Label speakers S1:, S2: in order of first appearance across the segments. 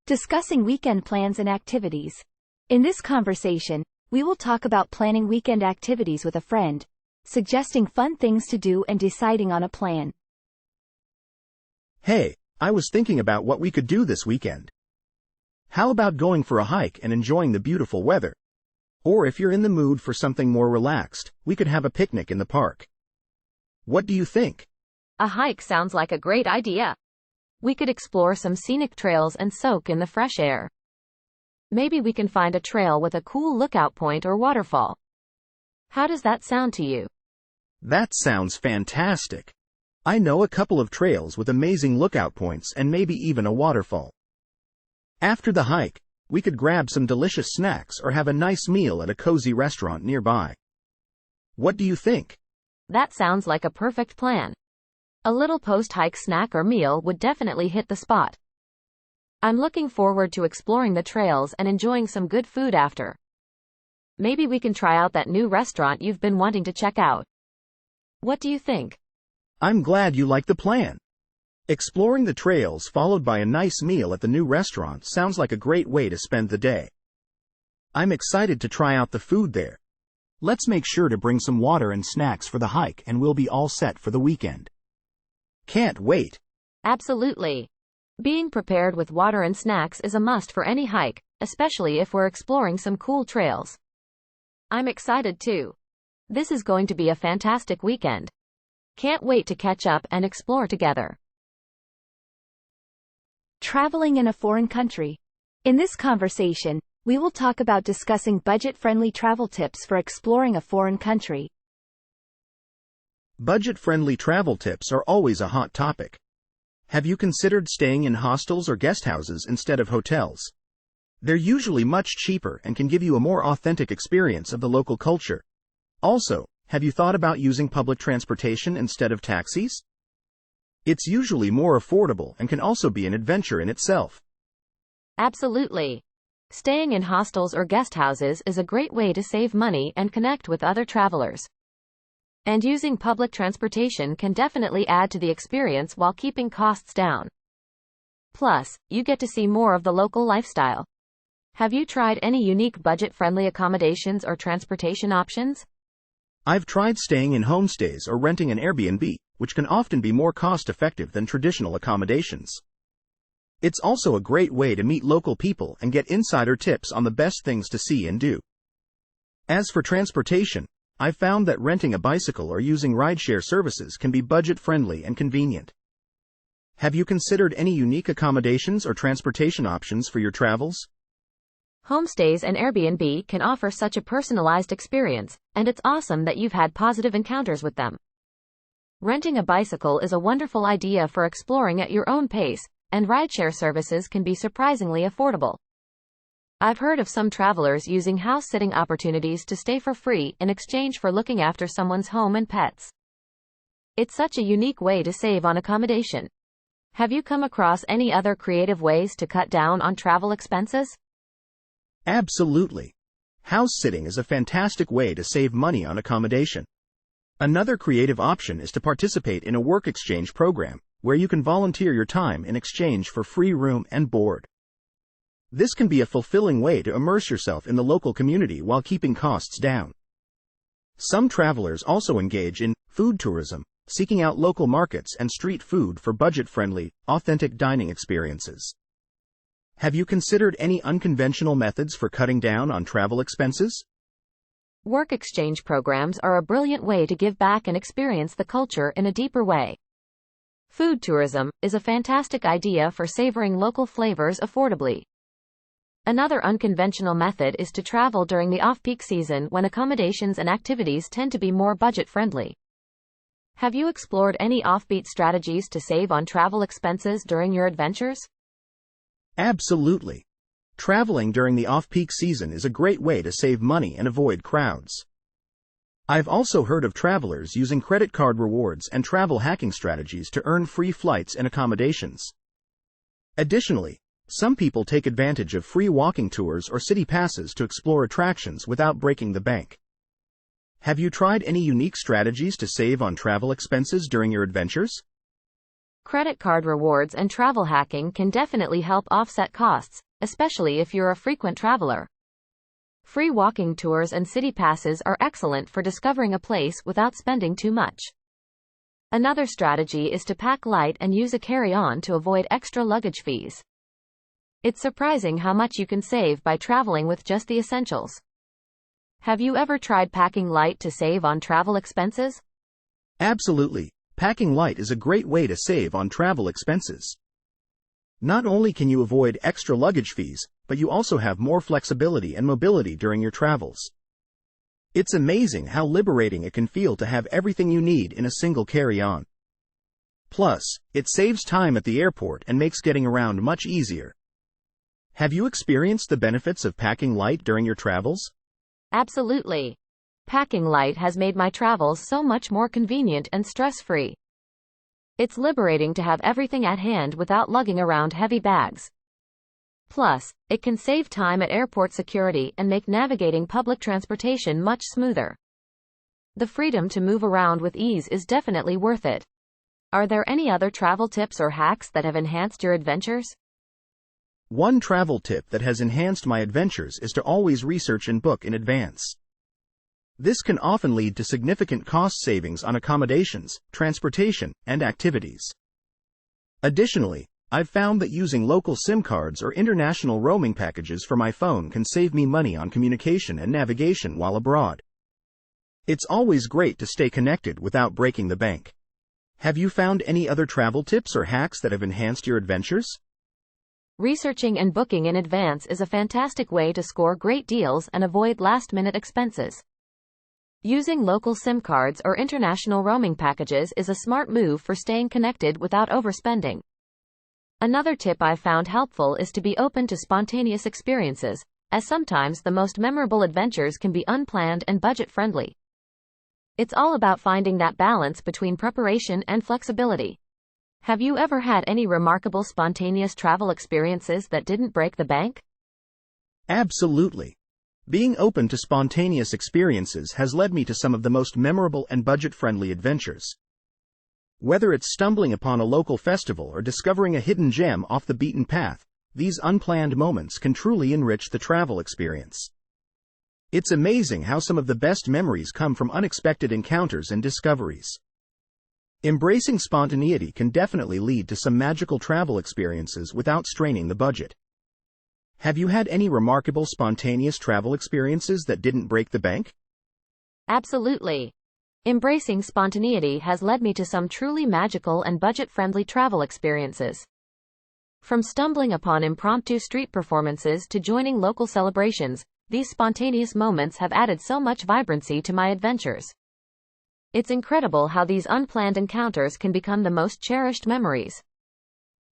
S1: Discussing weekend plans and activities. In this conversation, we will talk about planning weekend activities with a friend, suggesting fun things to do and deciding on a plan.
S2: Hey, I was thinking about what we could do this weekend. How about going for a hike and enjoying the beautiful weather? Or if you're in the mood for something more relaxed, we could have a picnic in the park. What do you think?
S3: A hike sounds like a great idea. We could explore some scenic trails and soak in the fresh air. Maybe we can find a trail with a cool lookout point or waterfall. How does that sound to you?
S2: That sounds fantastic. I know a couple of trails with amazing lookout points and maybe even a waterfall. After the hike, we could grab some delicious snacks or have a nice meal at a cozy restaurant nearby. What do you think?
S3: That sounds like a perfect plan. A little post-hike snack or meal would definitely hit the spot. I'm looking forward to exploring the trails and enjoying some good food after. Maybe we can try out that new restaurant you've been wanting to check out. What do you think?
S2: I'm glad you like the plan. Exploring the trails followed by a nice meal at the new restaurant sounds like a great way to spend the day. I'm excited to try out the food there. Let's make sure to bring some water and snacks for the hike and we'll be all set for the weekend. Can't wait.
S3: Absolutely. Being prepared with water and snacks is a must for any hike, especially if we're exploring some cool trails. I'm excited too. This is going to be a fantastic weekend. Can't wait to catch up and explore together.
S1: Traveling in a foreign country. In this conversation, we will talk about discussing budget-friendly travel tips for exploring a foreign country.
S2: Budget-friendly travel tips are always a hot topic. Have you considered staying in hostels or guest houses instead of hotels? They're usually much cheaper and can give you a more authentic experience of the local culture. Also, have you thought about using public transportation instead of taxis? It's usually more affordable and can also be an adventure in itself.
S3: Absolutely. Staying in hostels or guest houses is a great way to save money and connect with other travelers. And using public transportation can definitely add to the experience while keeping costs down. Plus, you get to see more of the local lifestyle. Have you tried any unique budget-friendly accommodations or transportation options?
S2: I've tried staying in homestays or renting an Airbnb, which can often be more cost-effective than traditional accommodations. It's also a great way to meet local people and get insider tips on the best things to see and do. As for transportation, I've found that renting a bicycle or using rideshare services can be budget-friendly and convenient. Have you considered any unique accommodations or transportation options for your travels?
S3: Homestays and Airbnb can offer such a personalized experience, and it's awesome that you've had positive encounters with them. Renting a bicycle is a wonderful idea for exploring at your own pace, and rideshare services can be surprisingly affordable. I've heard of some travelers using house-sitting opportunities to stay for free in exchange for looking after someone's home and pets. It's such a unique way to save on accommodation. Have you come across any other creative ways to cut down on travel expenses?
S2: Absolutely. House-sitting is a fantastic way to save money on accommodation. Another creative option is to participate in a work exchange program, where you can volunteer your time in exchange for free room and board. This can be a fulfilling way to immerse yourself in the local community while keeping costs down. Some travelers also engage in food tourism, seeking out local markets and street food for budget-friendly, authentic dining experiences. Have you considered any unconventional methods for cutting down on travel expenses?
S3: Work exchange programs are a brilliant way to give back and experience the culture in a deeper way. Food tourism is a fantastic idea for savoring local flavors affordably. Another unconventional method is to travel during the off-peak season when accommodations and activities tend to be more budget-friendly. Have you explored any offbeat strategies to save on travel expenses during your adventures?
S2: Absolutely. Traveling during the off-peak season is a great way to save money and avoid crowds. I've also heard of travelers using credit card rewards and travel hacking strategies to earn free flights and accommodations. Additionally, some people take advantage of free walking tours or city passes to explore attractions without breaking the bank. Have you tried any unique strategies to save on travel expenses during your adventures?
S3: Credit card rewards and travel hacking can definitely help offset costs, especially if you're a frequent traveler. Free walking tours and city passes are excellent for discovering a place without spending too much. Another strategy is to pack light and use a carry-on to avoid extra luggage fees. It's surprising how much you can save by traveling with just the essentials. Have you ever tried packing light to save on travel expenses?
S2: Absolutely. Packing light is a great way to save on travel expenses. Not only can you avoid extra luggage fees, but you also have more flexibility and mobility during your travels. It's amazing how liberating it can feel to have everything you need in a single carry-on. Plus, it saves time at the airport and makes getting around much easier. Have you experienced the benefits of packing light during your travels?
S3: Absolutely. Packing light has made my travels so much more convenient and stress-free. It's liberating to have everything at hand without lugging around heavy bags. Plus, it can save time at airport security and make navigating public transportation much smoother. The freedom to move around with ease is definitely worth it. Are there any other travel tips or hacks that have enhanced your adventures?
S2: One travel tip that has enhanced my adventures is to always research and book in advance. This can often lead to significant cost savings on accommodations, transportation, and activities. Additionally, I've found that using local SIM cards or international roaming packages for my phone can save me money on communication and navigation while abroad. It's always great to stay connected without breaking the bank. Have you found any other travel tips or hacks that have enhanced your adventures?
S3: Researching and booking in advance is a fantastic way to score great deals and avoid last-minute expenses. Using local SIM cards or international roaming packages is a smart move for staying connected without overspending. Another tip I've found helpful is to be open to spontaneous experiences, as sometimes the most memorable adventures can be unplanned and budget-friendly. It's all about finding that balance between preparation and flexibility. Have you ever had any remarkable spontaneous travel experiences that didn't break the bank?
S2: Absolutely. Being open to spontaneous experiences has led me to some of the most memorable and budget-friendly adventures. Whether it's stumbling upon a local festival or discovering a hidden gem off the beaten path, these unplanned moments can truly enrich the travel experience. It's amazing how some of the best memories come from unexpected encounters and discoveries. Embracing spontaneity can definitely lead to some magical travel experiences without straining the budget. Have you had any remarkable spontaneous travel experiences that didn't break the bank?
S3: Absolutely. Embracing spontaneity has led me to some truly magical and budget-friendly travel experiences. From stumbling upon impromptu street performances to joining local celebrations, these spontaneous moments have added so much vibrancy to my adventures. It's incredible how these unplanned encounters can become the most cherished memories.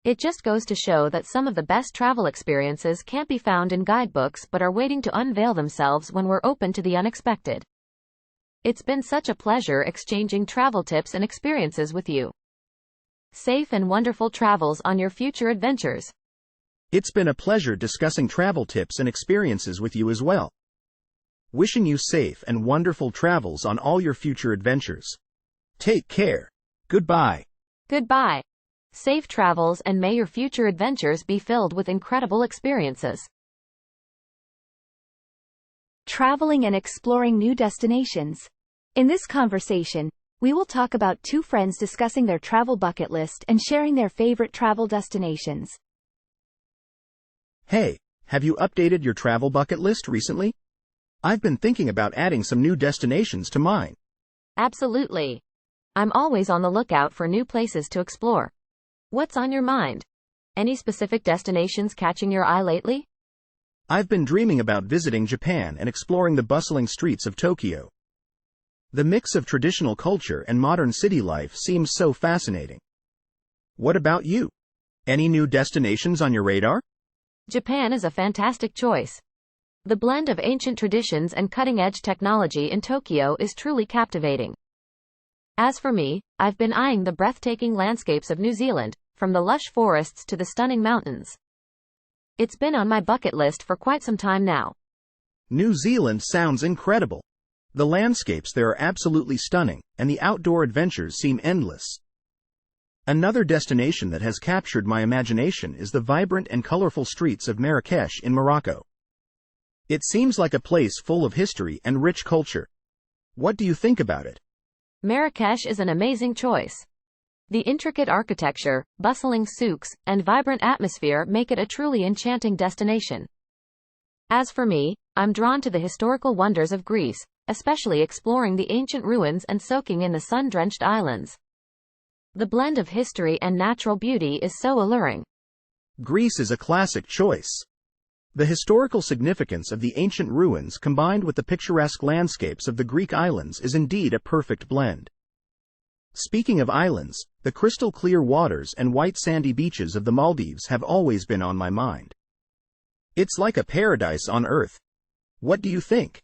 S3: It just goes to show that some of the best travel experiences can't be found in guidebooks but are waiting to unveil themselves when we're open to the unexpected. It's been such a pleasure exchanging travel tips and experiences with you. Safe and wonderful travels on your future adventures.
S2: It's been a pleasure discussing travel tips and experiences with you as well. Wishing you safe and wonderful travels on all your future adventures. Take care. Goodbye.
S3: Goodbye. Safe travels and may your future adventures be filled with incredible experiences.
S1: Traveling and exploring new destinations. In this conversation, we will talk about two friends discussing their travel bucket list and sharing their favorite travel destinations.
S2: Hey, have you updated your travel bucket list recently? I've been thinking about adding some new destinations to mine.
S3: Absolutely. I'm always on the lookout for new places to explore. What's on your mind? Any specific destinations catching your eye lately?
S2: I've been dreaming about visiting Japan and exploring the bustling streets of Tokyo. The mix of traditional culture and modern city life seems so fascinating. What about you? Any new destinations on your radar?
S3: Japan is a fantastic choice. The blend of ancient traditions and cutting-edge technology in Tokyo is truly captivating. As for me, I've been eyeing the breathtaking landscapes of New Zealand, from the lush forests to the stunning mountains. It's been on my bucket list for quite some time now.
S2: New Zealand sounds incredible. The landscapes there are absolutely stunning, and the outdoor adventures seem endless. Another destination that has captured my imagination is the vibrant and colorful streets of Marrakesh in Morocco. It seems like a place full of history and rich culture. What do you think about it?
S3: Marrakesh is an amazing choice. The intricate architecture, bustling souks, and vibrant atmosphere make it a truly enchanting destination. As for me, I'm drawn to the historical wonders of Greece, especially exploring the ancient ruins and soaking in the sun-drenched islands. The blend of history and natural beauty is so alluring.
S2: Greece is a classic choice. The historical significance of the ancient ruins combined with the picturesque landscapes of the Greek islands is indeed a perfect blend. Speaking of islands, the crystal-clear waters and white sandy beaches of the Maldives have always been on my mind. It's like a paradise on earth. What do you think?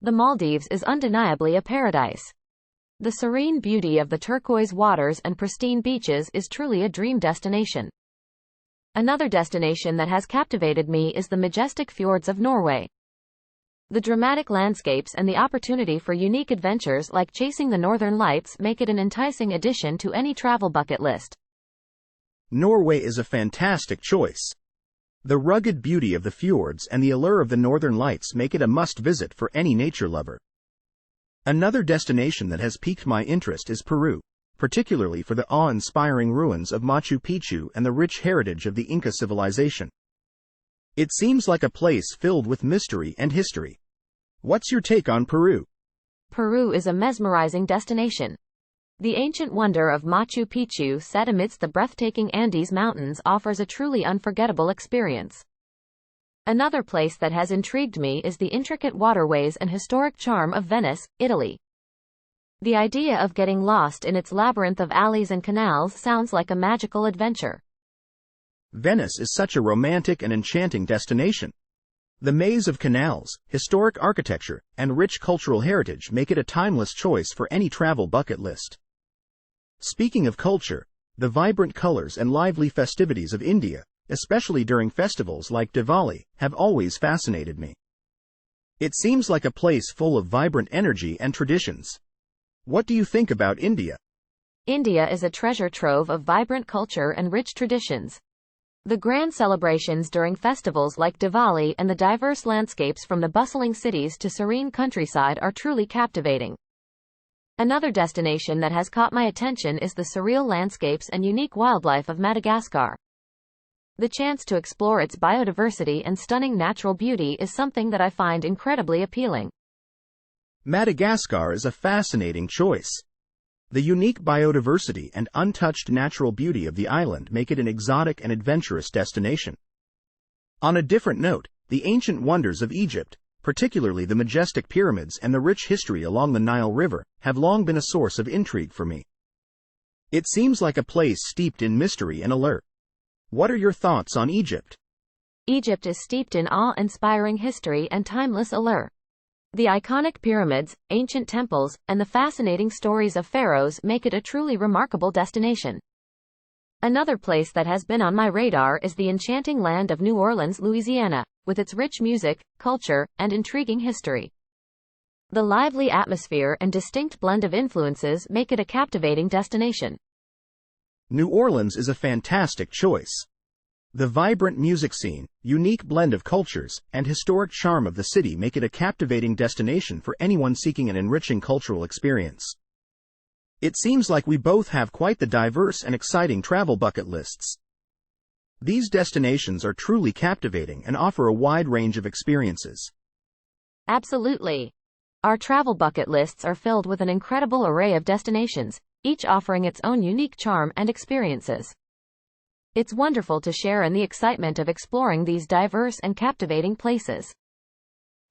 S3: The Maldives is undeniably a paradise. The serene beauty of the turquoise waters and pristine beaches is truly a dream destination. Another destination that has captivated me is the majestic fjords of Norway. The dramatic landscapes and the opportunity for unique adventures like chasing the northern lights make it an enticing addition to any travel bucket list.
S2: Norway is a fantastic choice. The rugged beauty of the fjords and the allure of the northern lights make it a must-visit for any nature lover. Another destination that has piqued my interest is Peru, particularly for the awe-inspiring ruins of Machu Picchu and the rich heritage of the Inca civilization. It seems like a place filled with mystery and history. What's your take on Peru?
S3: Peru is a mesmerizing destination. The ancient wonder of Machu Picchu set amidst the breathtaking Andes Mountains offers a truly unforgettable experience. Another place that has intrigued me is the intricate waterways and historic charm of Venice, Italy. The idea of getting lost in its labyrinth of alleys and canals sounds like a magical adventure.
S2: Venice is such a romantic and enchanting destination. The maze of canals, historic architecture, and rich cultural heritage make it a timeless choice for any travel bucket list. Speaking of culture, the vibrant colors and lively festivities of India, especially during festivals like Diwali, have always fascinated me. It seems like a place full of vibrant energy and traditions. What do you think about India?
S3: India is a treasure trove of vibrant culture and rich traditions. The grand celebrations during festivals like Diwali and the diverse landscapes from the bustling cities to serene countryside are truly captivating. Another destination that has caught my attention is the surreal landscapes and unique wildlife of Madagascar. The chance to explore its biodiversity and stunning natural beauty is something that I find incredibly appealing.
S2: Madagascar is a fascinating choice. The unique biodiversity and untouched natural beauty of the island make it an exotic and adventurous destination. On a different note, the ancient wonders of Egypt, particularly the majestic pyramids and the rich history along the Nile River, have long been a source of intrigue for me. It seems like a place steeped in mystery and allure. What are your thoughts on Egypt?
S3: Egypt is steeped in awe-inspiring history and timeless allure. The iconic pyramids, ancient temples, and the fascinating stories of pharaohs make it a truly remarkable destination. Another place that has been on my radar is the enchanting land of New Orleans, Louisiana, with its rich music, culture, and intriguing history. The lively atmosphere and distinct blend of influences make it a captivating destination.
S2: New Orleans is a fantastic choice. The vibrant music scene, unique blend of cultures, and historic charm of the city make it a captivating destination for anyone seeking an enriching cultural experience. It seems like we both have quite the diverse and exciting travel bucket lists. These destinations are truly captivating and offer a wide range of experiences.
S3: Absolutely. Our travel bucket lists are filled with an incredible array of destinations, each offering its own unique charm and experiences. It's wonderful to share in the excitement of exploring these diverse and captivating places.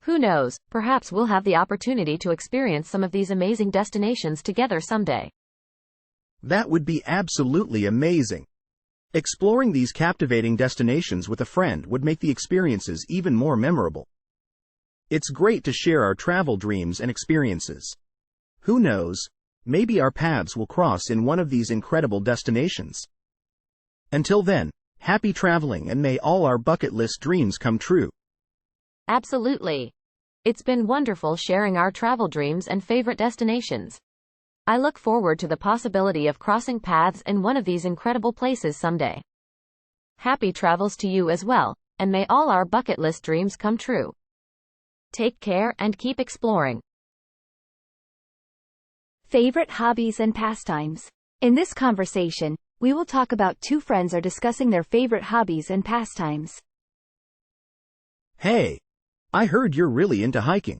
S3: Who knows, perhaps we'll have the opportunity to experience some of these amazing destinations together someday.
S2: That would be absolutely amazing. Exploring these captivating destinations with a friend would make the experiences even more memorable. It's great to share our travel dreams and experiences. Who knows, maybe our paths will cross in one of these incredible destinations. Until then, happy traveling and may all our bucket list dreams come true.
S3: Absolutely. It's been wonderful sharing our travel dreams and favorite destinations. I look forward to the possibility of crossing paths in one of these incredible places someday. Happy travels to you as well, and may all our bucket list dreams come true. Take care and keep exploring.
S1: Favorite hobbies and pastimes. In this conversation, we will talk about two friends are discussing their favorite hobbies and pastimes.
S2: Hey, I heard you're really into hiking.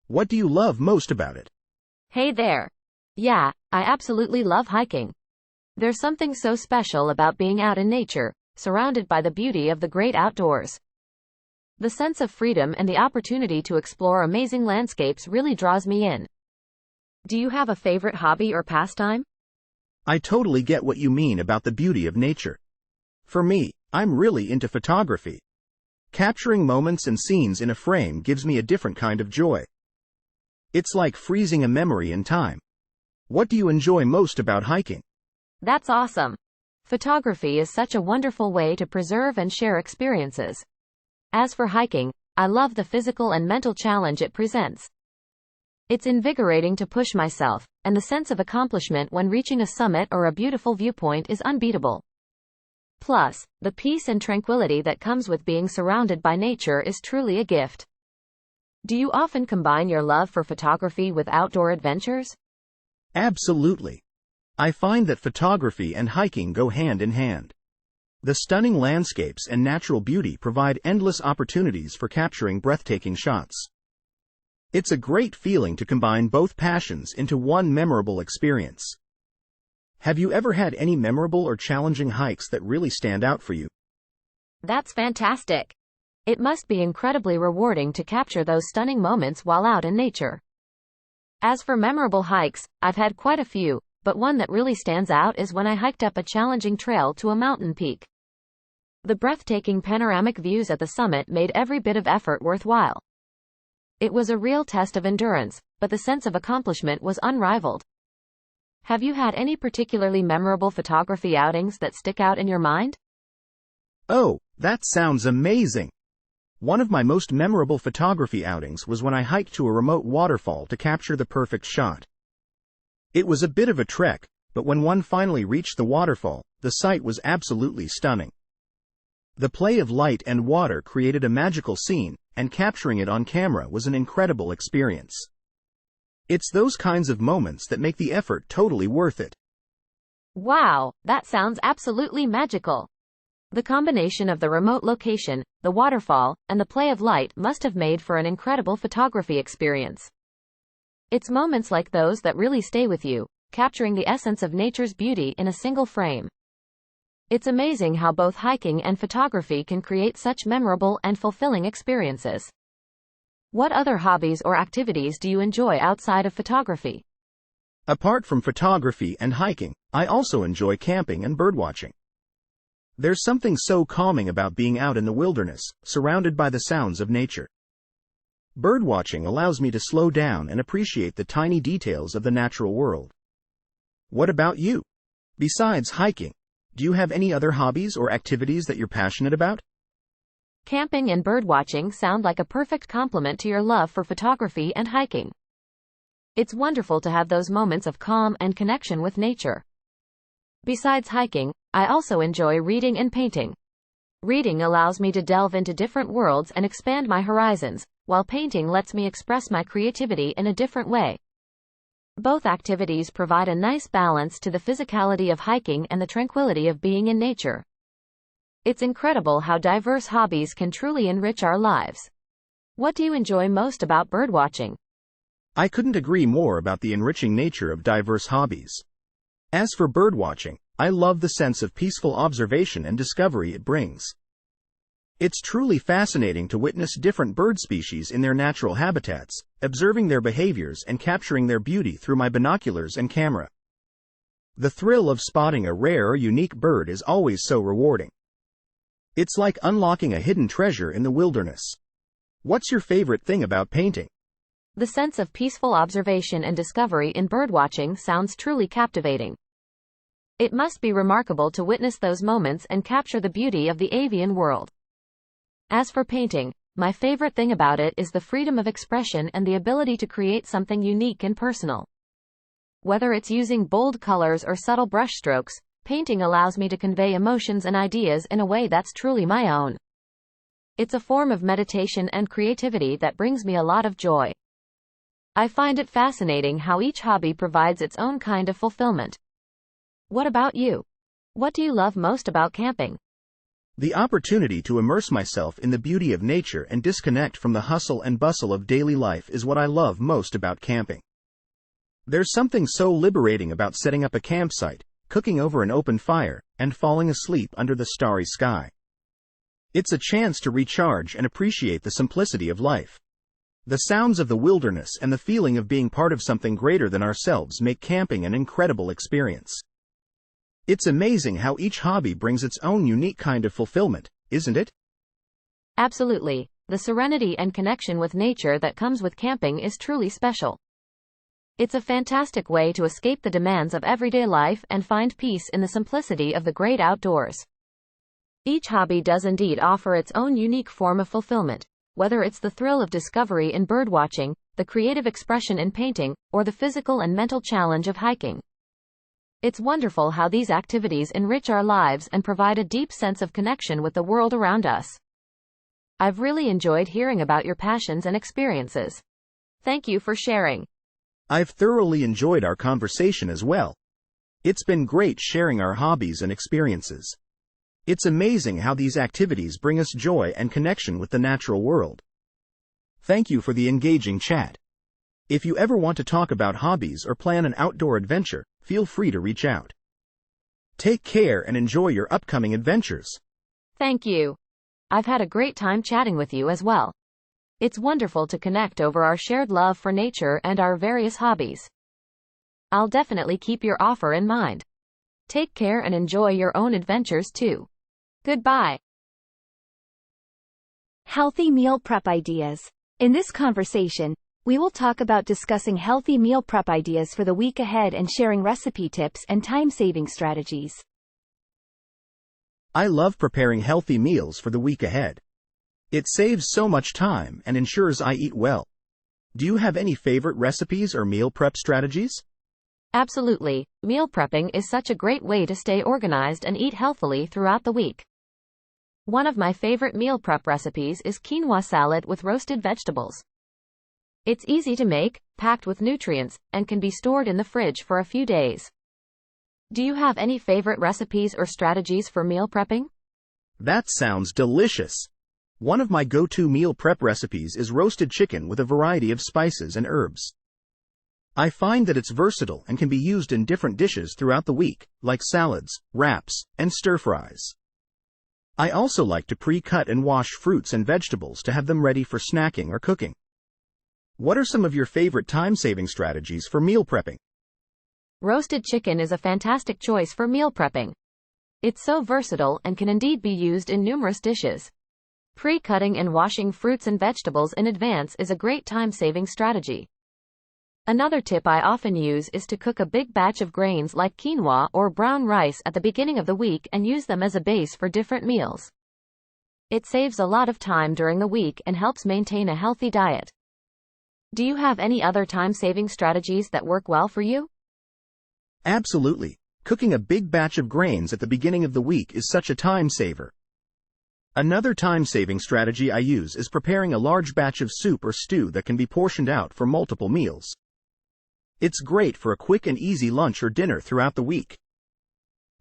S2: What do you love most about it?
S3: Hey there. Yeah, I absolutely love hiking. There's something so special about being out in nature, surrounded by the beauty of the great outdoors. The sense of freedom and the opportunity to explore amazing landscapes really draws me in. Do you have a favorite hobby or pastime?
S2: I totally get what you mean about the beauty of nature. For me, I'm really into photography. Capturing moments and scenes in a frame gives me a different kind of joy. It's like freezing a memory in time. What do you enjoy most about hiking?
S3: That's awesome. Photography is such a wonderful way to preserve and share experiences. As for hiking, I love the physical and mental challenge it presents. It's invigorating to push myself, and the sense of accomplishment when reaching a summit or a beautiful viewpoint is unbeatable. Plus, the peace and tranquility that comes with being surrounded by nature is truly a gift. Do you often combine your love for photography with outdoor adventures?
S2: Absolutely. I find that photography and hiking go hand in hand. The stunning landscapes and natural beauty provide endless opportunities for capturing breathtaking shots. It's a great feeling to combine both passions into one memorable experience. Have you ever had any memorable or challenging hikes that really stand out for you?
S3: That's fantastic. It must be incredibly rewarding to capture those stunning moments while out in nature. As for memorable hikes, I've had quite a few, but one that really stands out is when I hiked up a challenging trail to a mountain peak. The breathtaking panoramic views at the summit made every bit of effort worthwhile. It was a real test of endurance, but the sense of accomplishment was unrivaled. Have you had any particularly memorable photography outings that stick out in your mind?
S2: Oh, that sounds amazing! One of my most memorable photography outings was when I hiked to a remote waterfall to capture the perfect shot. It was a bit of a trek, but when one finally reached the waterfall, the sight was absolutely stunning. The play of light and water created a magical scene, and capturing it on camera was an incredible experience. It's those kinds of moments that make the effort totally worth it.
S3: Wow, that sounds absolutely magical. The combination of the remote location, the waterfall, and the play of light must have made for an incredible photography experience. It's moments like those that really stay with you, capturing the essence of nature's beauty in a single frame. It's amazing how both hiking and photography can create such memorable and fulfilling experiences. What other hobbies or activities do you enjoy outside of photography?
S2: Apart from photography and hiking, I also enjoy camping and birdwatching. There's something so calming about being out in the wilderness, surrounded by the sounds of nature. Birdwatching allows me to slow down and appreciate the tiny details of the natural world. What about you? Besides hiking, do you have any other hobbies or activities that you're passionate about?
S3: Camping and birdwatching sound like a perfect complement to your love for photography and hiking. It's wonderful to have those moments of calm and connection with nature. Besides hiking, I also enjoy reading and painting. Reading allows me to delve into different worlds and expand my horizons, while painting lets me express my creativity in a different way. Both activities provide a nice balance to the physicality of hiking and the tranquility of being in nature. It's incredible how diverse hobbies can truly enrich our lives. What do you enjoy most about birdwatching?
S2: I couldn't agree more about the enriching nature of diverse hobbies. As for birdwatching, I love the sense of peaceful observation and discovery it brings. It's truly fascinating to witness different bird species in their natural habitats, observing their behaviors and capturing their beauty through my binoculars and camera. The thrill of spotting a rare or unique bird is always so rewarding. It's like unlocking a hidden treasure in the wilderness. What's your favorite thing about painting?
S3: The sense of peaceful observation and discovery in birdwatching sounds truly captivating. It must be remarkable to witness those moments and capture the beauty of the avian world. As for painting, my favorite thing about it is the freedom of expression and the ability to create something unique and personal. Whether it's using bold colors or subtle brushstrokes, painting allows me to convey emotions and ideas in a way that's truly my own. It's a form of meditation and creativity that brings me a lot of joy. I find it fascinating how each hobby provides its own kind of fulfillment. What about you? What do you love most about camping?
S2: The opportunity to immerse myself in the beauty of nature and disconnect from the hustle and bustle of daily life is what I love most about camping. There's something so liberating about setting up a campsite, cooking over an open fire, and falling asleep under the starry sky. It's a chance to recharge and appreciate the simplicity of life. The sounds of the wilderness and the feeling of being part of something greater than ourselves make camping an incredible experience. It's amazing how each hobby brings its own unique kind of fulfillment, isn't it?
S3: Absolutely. The serenity and connection with nature that comes with camping is truly special. It's a fantastic way to escape the demands of everyday life and find peace in the simplicity of the great outdoors. Each hobby does indeed offer its own unique form of fulfillment, whether it's the thrill of discovery in birdwatching, the creative expression in painting, or the physical and mental challenge of hiking. It's wonderful how these activities enrich our lives and provide a deep sense of connection with the world around us. I've really enjoyed hearing about your passions and experiences. Thank you for sharing.
S2: I've thoroughly enjoyed our conversation as well. It's been great sharing our hobbies and experiences. It's amazing how these activities bring us joy and connection with the natural world. Thank you for the engaging chat. If you ever want to talk about hobbies or plan an outdoor adventure, feel free to reach out. Take care and enjoy your upcoming adventures.
S3: Thank you. I've had a great time chatting with you as well. It's wonderful to connect over our shared love for nature and our various hobbies. I'll definitely keep your offer in mind. Take care and enjoy your own adventures too. Goodbye.
S1: Healthy meal prep ideas. In this conversation, we will talk about discussing healthy meal prep ideas for the week ahead and sharing recipe tips and time-saving strategies.
S2: I love preparing healthy meals for the week ahead. It saves so much time and ensures I eat well. Do you have any favorite recipes or meal prep strategies?
S3: Absolutely. Meal prepping is such a great way to stay organized and eat healthily throughout the week. One of my favorite meal prep recipes is quinoa salad with roasted vegetables. It's easy to make, packed with nutrients, and can be stored in the fridge for a few days. Do you have any favorite recipes or strategies for meal prepping?
S2: That sounds delicious. One of my go-to meal prep recipes is roasted chicken with a variety of spices and herbs. I find that it's versatile and can be used in different dishes throughout the week, like salads, wraps, and stir-fries. I also like to pre-cut and wash fruits and vegetables to have them ready for snacking or cooking. What are some of your favorite time-saving strategies for meal prepping?
S3: Roasted chicken is a fantastic choice for meal prepping. It's so versatile and can indeed be used in numerous dishes. Pre-cutting and washing fruits and vegetables in advance is a great time-saving strategy. Another tip I often use is to cook a big batch of grains like quinoa or brown rice at the beginning of the week and use them as a base for different meals. It saves a lot of time during the week and helps maintain a healthy diet. Do you have any other time-saving strategies that work well for you?
S2: Absolutely. Cooking a big batch of grains at the beginning of the week is such a time saver. Another time-saving strategy I use is preparing a large batch of soup or stew that can be portioned out for multiple meals. It's great for a quick and easy lunch or dinner throughout the week.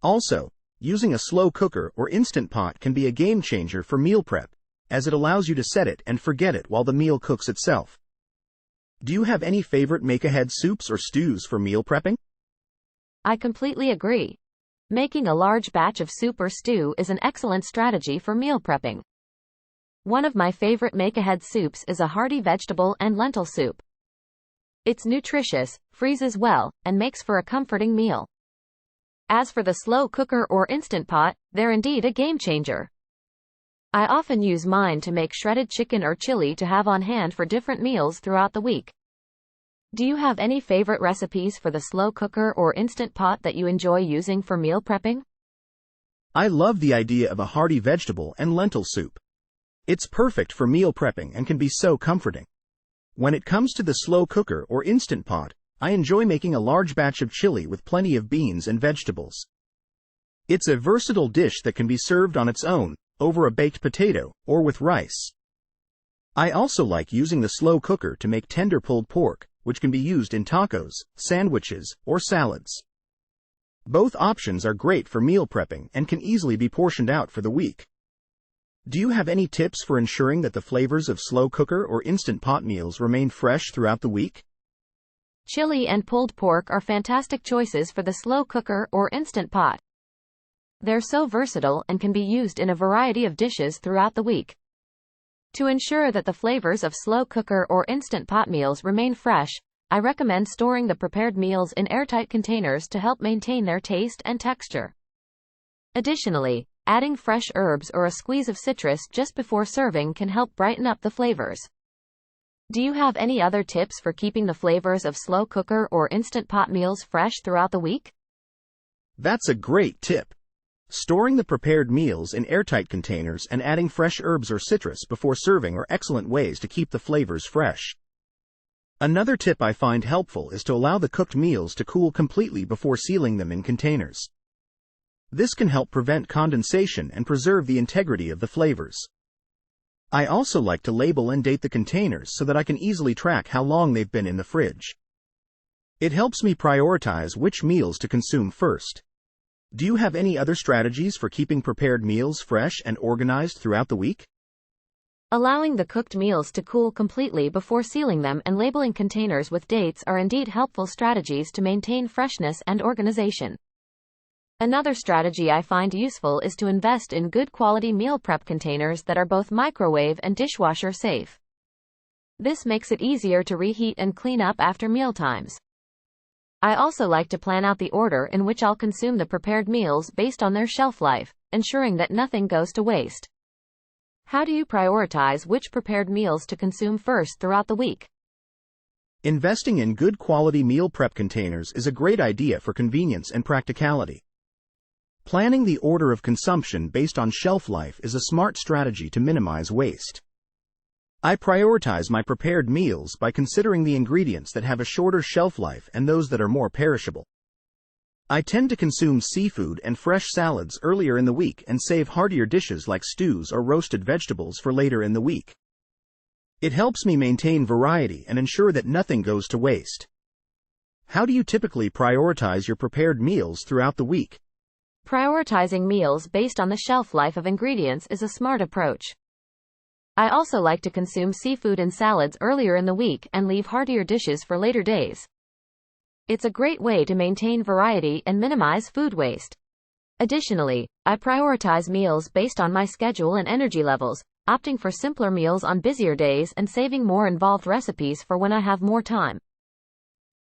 S2: Also, using a slow cooker or instant pot can be a game changer for meal prep, as it allows you to set it and forget it while the meal cooks itself. Do you have any favorite make-ahead soups or stews for meal prepping?
S3: I completely agree. Making a large batch of soup or stew is an excellent strategy for meal prepping. One of my favorite make-ahead soups is a hearty vegetable and lentil soup. It's nutritious, freezes well, and makes for a comforting meal. As for the slow cooker or instant pot, they're indeed a game changer. I often use mine to make shredded chicken or chili to have on hand for different meals throughout the week. Do you have any favorite recipes for the slow cooker or instant pot that you enjoy using for meal prepping?
S2: I love the idea of a hearty vegetable and lentil soup. It's perfect for meal prepping and can be so comforting. When it comes to the slow cooker or instant pot, I enjoy making a large batch of chili with plenty of beans and vegetables. It's a versatile dish that can be served on its own, over a baked potato, or with rice. I also like using the slow cooker to make tender pulled pork, which can be used in tacos, sandwiches, or salads. Both options are great for meal prepping and can easily be portioned out for the week. Do you have any tips for ensuring that the flavors of slow cooker or instant pot meals remain fresh throughout the week?
S3: Chili and pulled pork are fantastic choices for the slow cooker or instant pot. They're so versatile and can be used in a variety of dishes throughout the week. To ensure that the flavors of slow cooker or instant pot meals remain fresh, I recommend storing the prepared meals in airtight containers to help maintain their taste and texture. Additionally, adding fresh herbs or a squeeze of citrus just before serving can help brighten up the flavors. Do you have any other tips for keeping the flavors of slow cooker or instant pot meals fresh throughout the week?
S2: That's a great tip. Storing the prepared meals in airtight containers and adding fresh herbs or citrus before serving are excellent ways to keep the flavors fresh. Another tip I find helpful is to allow the cooked meals to cool completely before sealing them in containers. This can help prevent condensation and preserve the integrity of the flavors. I also like to label and date the containers so that I can easily track how long they've been in the fridge. It helps me prioritize which meals to consume first. Do you have any other strategies for keeping prepared meals fresh and organized throughout the week?
S3: Allowing the cooked meals to cool completely before sealing them and labeling containers with dates are indeed helpful strategies to maintain freshness and organization. Another strategy I find useful is to invest in good quality meal prep containers that are both microwave and dishwasher safe. This makes it easier to reheat and clean up after mealtimes. I also like to plan out the order in which I'll consume the prepared meals based on their shelf life, ensuring that nothing goes to waste. How do you prioritize which prepared meals to consume first throughout the week?
S2: Investing in good quality meal prep containers is a great idea for convenience and practicality. Planning the order of consumption based on shelf life is a smart strategy to minimize waste. I prioritize my prepared meals by considering the ingredients that have a shorter shelf life and those that are more perishable. I tend to consume seafood and fresh salads earlier in the week and save heartier dishes like stews or roasted vegetables for later in the week. It helps me maintain variety and ensure that nothing goes to waste. How do you typically prioritize your prepared meals throughout the week?
S3: Prioritizing meals based on the shelf life of ingredients is a smart approach. I also like to consume seafood and salads earlier in the week and leave heartier dishes for later days. It's a great way to maintain variety and minimize food waste. Additionally, I prioritize meals based on my schedule and energy levels, opting for simpler meals on busier days and saving more involved recipes for when I have more time.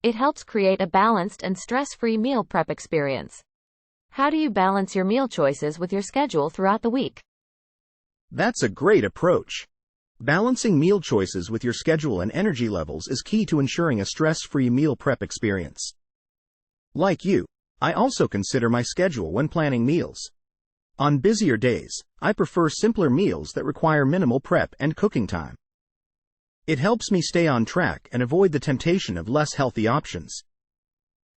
S3: It helps create a balanced and stress-free meal prep experience. How do you balance your meal choices with your schedule throughout the week?
S2: That's a great approach. Balancing meal choices with your schedule and energy levels is key to ensuring a stress-free meal prep experience. Like you, I also consider my schedule when planning meals. On busier days, I prefer simpler meals that require minimal prep and cooking time. It helps me stay on track and avoid the temptation of less healthy options.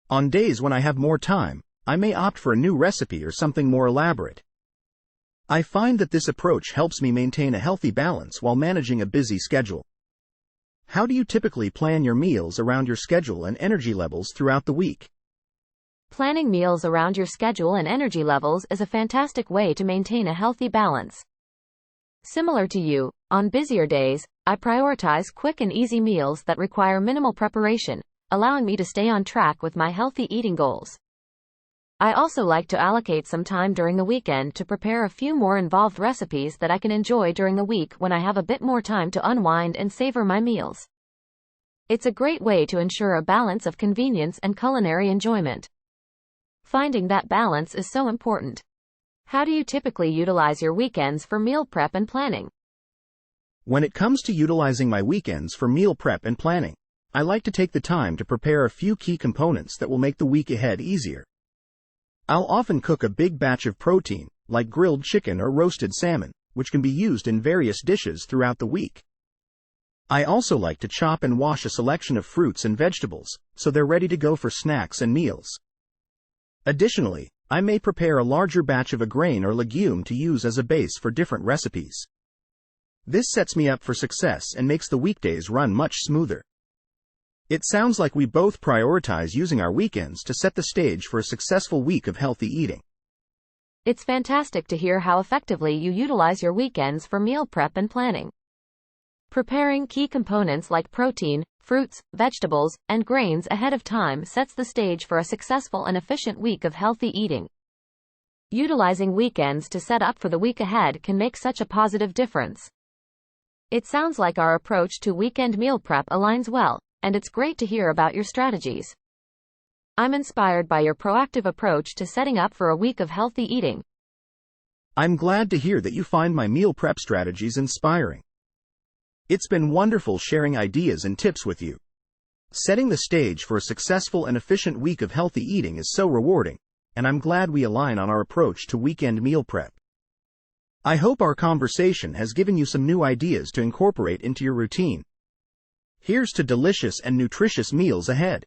S2: On days when I have more time, I may opt for a new recipe or something more elaborate. I find that this approach helps me maintain a healthy balance while managing a busy schedule. How do you typically plan your meals around your schedule and energy levels throughout the week?
S3: Planning meals around your schedule and energy levels is a fantastic way to maintain a healthy balance. Similar to you, on busier days, I prioritize quick and easy meals that require minimal preparation, allowing me to stay on track with my healthy eating goals. I also like to allocate some time during the weekend to prepare a few more involved recipes that I can enjoy during the week when I have a bit more time to unwind and savor my meals. It's a great way to ensure a balance of convenience and culinary enjoyment. Finding that balance is so important. How do you typically utilize your weekends for meal prep and planning?
S2: When it comes to utilizing my weekends for meal prep and planning, I like to take the time to prepare a few key components that will make the week ahead easier. I'll often cook a big batch of protein, like grilled chicken or roasted salmon, which can be used in various dishes throughout the week. I also like to chop and wash a selection of fruits and vegetables, so they're ready to go for snacks and meals. Additionally, I may prepare a larger batch of a grain or legume to use as a base for different recipes. This sets me up for success and makes the weekdays run much smoother. It sounds like we both prioritize using our weekends to set the stage for a successful week of healthy eating.
S3: It's fantastic to hear how effectively you utilize your weekends for meal prep and planning. Preparing key components like protein, fruits, vegetables, and grains ahead of time sets the stage for a successful and efficient week of healthy eating. Utilizing weekends to set up for the week ahead can make such a positive difference. It sounds like our approach to weekend meal prep aligns well, and it's great to hear about your strategies. I'm inspired by your proactive approach to setting up for a week of healthy eating.
S2: I'm glad to hear that you find my meal prep strategies inspiring. It's been wonderful sharing ideas and tips with you. Setting the stage for a successful and efficient week of healthy eating is so rewarding, and I'm glad we align on our approach to weekend meal prep. I hope our conversation has given you some new ideas to incorporate into your routine. Here's to delicious and nutritious meals ahead.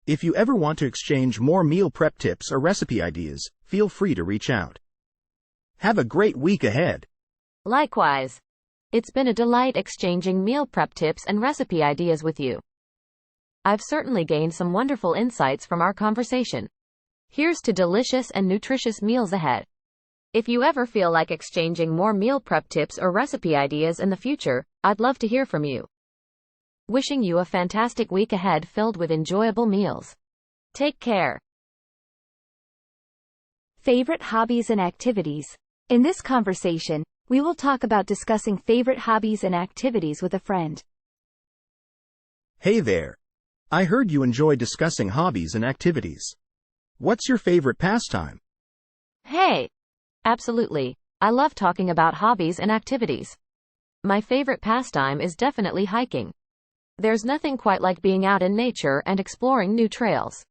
S2: If you ever want to exchange more meal prep tips or recipe ideas, feel free to reach out. Have a great week ahead.
S3: Likewise. It's been a delight exchanging meal prep tips and recipe ideas with you. I've certainly gained some wonderful insights from our conversation. Here's to delicious and nutritious meals ahead. If you ever feel like exchanging more meal prep tips or recipe ideas in the future, I'd love to hear from you. Wishing you a fantastic week ahead filled with enjoyable meals. Take care.
S1: Favorite hobbies and activities. In this conversation, we will talk about discussing favorite hobbies and activities with a friend.
S2: Hey there. I heard you enjoy discussing hobbies and activities. What's your favorite pastime?
S3: Hey. Absolutely. I love talking about hobbies and activities. My favorite pastime is definitely hiking. There's nothing quite like being out in nature and exploring new trails.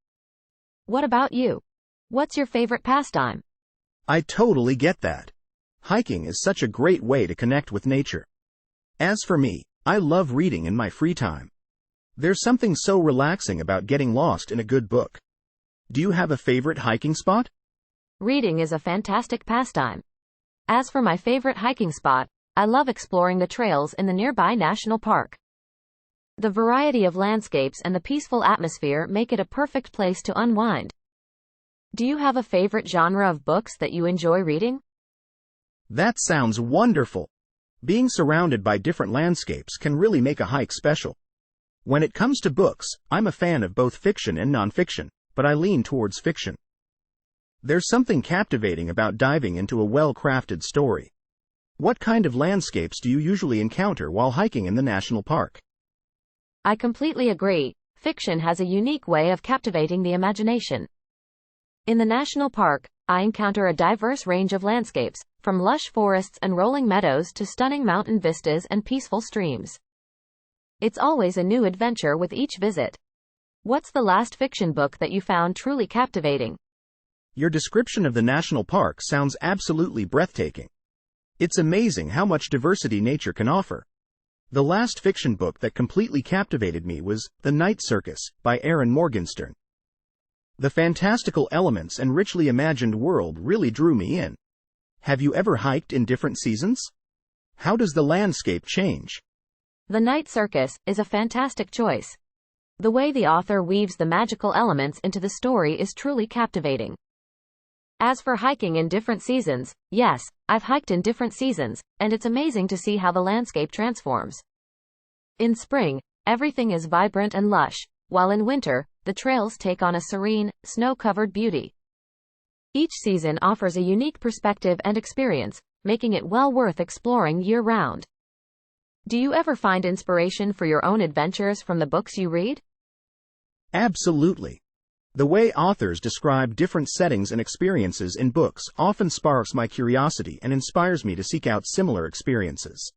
S3: What about you? What's your favorite pastime?
S2: I totally get that. Hiking is such a great way to connect with nature. As for me, I love reading in my free time. There's something so relaxing about getting lost in a good book. Do you have a favorite hiking spot?
S3: Reading is a fantastic pastime. As for my favorite hiking spot, I love exploring the trails in the nearby national park. The variety of landscapes and the peaceful atmosphere make it a perfect place to unwind. Do you have a favorite genre of books that you enjoy reading?
S2: That sounds wonderful. Being surrounded by different landscapes can really make a hike special. When it comes to books, I'm a fan of both fiction and nonfiction, but I lean towards fiction. There's something captivating about diving into a well-crafted story. What kind of landscapes do you usually encounter while hiking in the national park?
S3: I completely agree. Fiction has a unique way of captivating the imagination. In the national park, I encounter a diverse range of landscapes, from lush forests and rolling meadows to stunning mountain vistas and peaceful streams. It's always a new adventure with each visit. What's the last fiction book that you found truly captivating?
S2: Your description of the national park sounds absolutely breathtaking. It's amazing how much diversity nature can offer. The last fiction book that completely captivated me was The Night Circus by Erin Morgenstern. The fantastical elements and richly imagined world really drew me in. Have you ever hiked in different seasons? How does the landscape change?
S3: The Night Circus is a fantastic choice. The way the author weaves the magical elements into the story is truly captivating. As for hiking in different seasons, yes, I've hiked in different seasons, and it's amazing to see how the landscape transforms. In spring, everything is vibrant and lush, while in winter, the trails take on a serene, snow-covered beauty. Each season offers a unique perspective and experience, making it well worth exploring year-round. Do you ever find inspiration for your own adventures from the books you read?
S2: Absolutely. The way authors describe different settings and experiences in books often sparks my curiosity and inspires me to seek out similar experiences.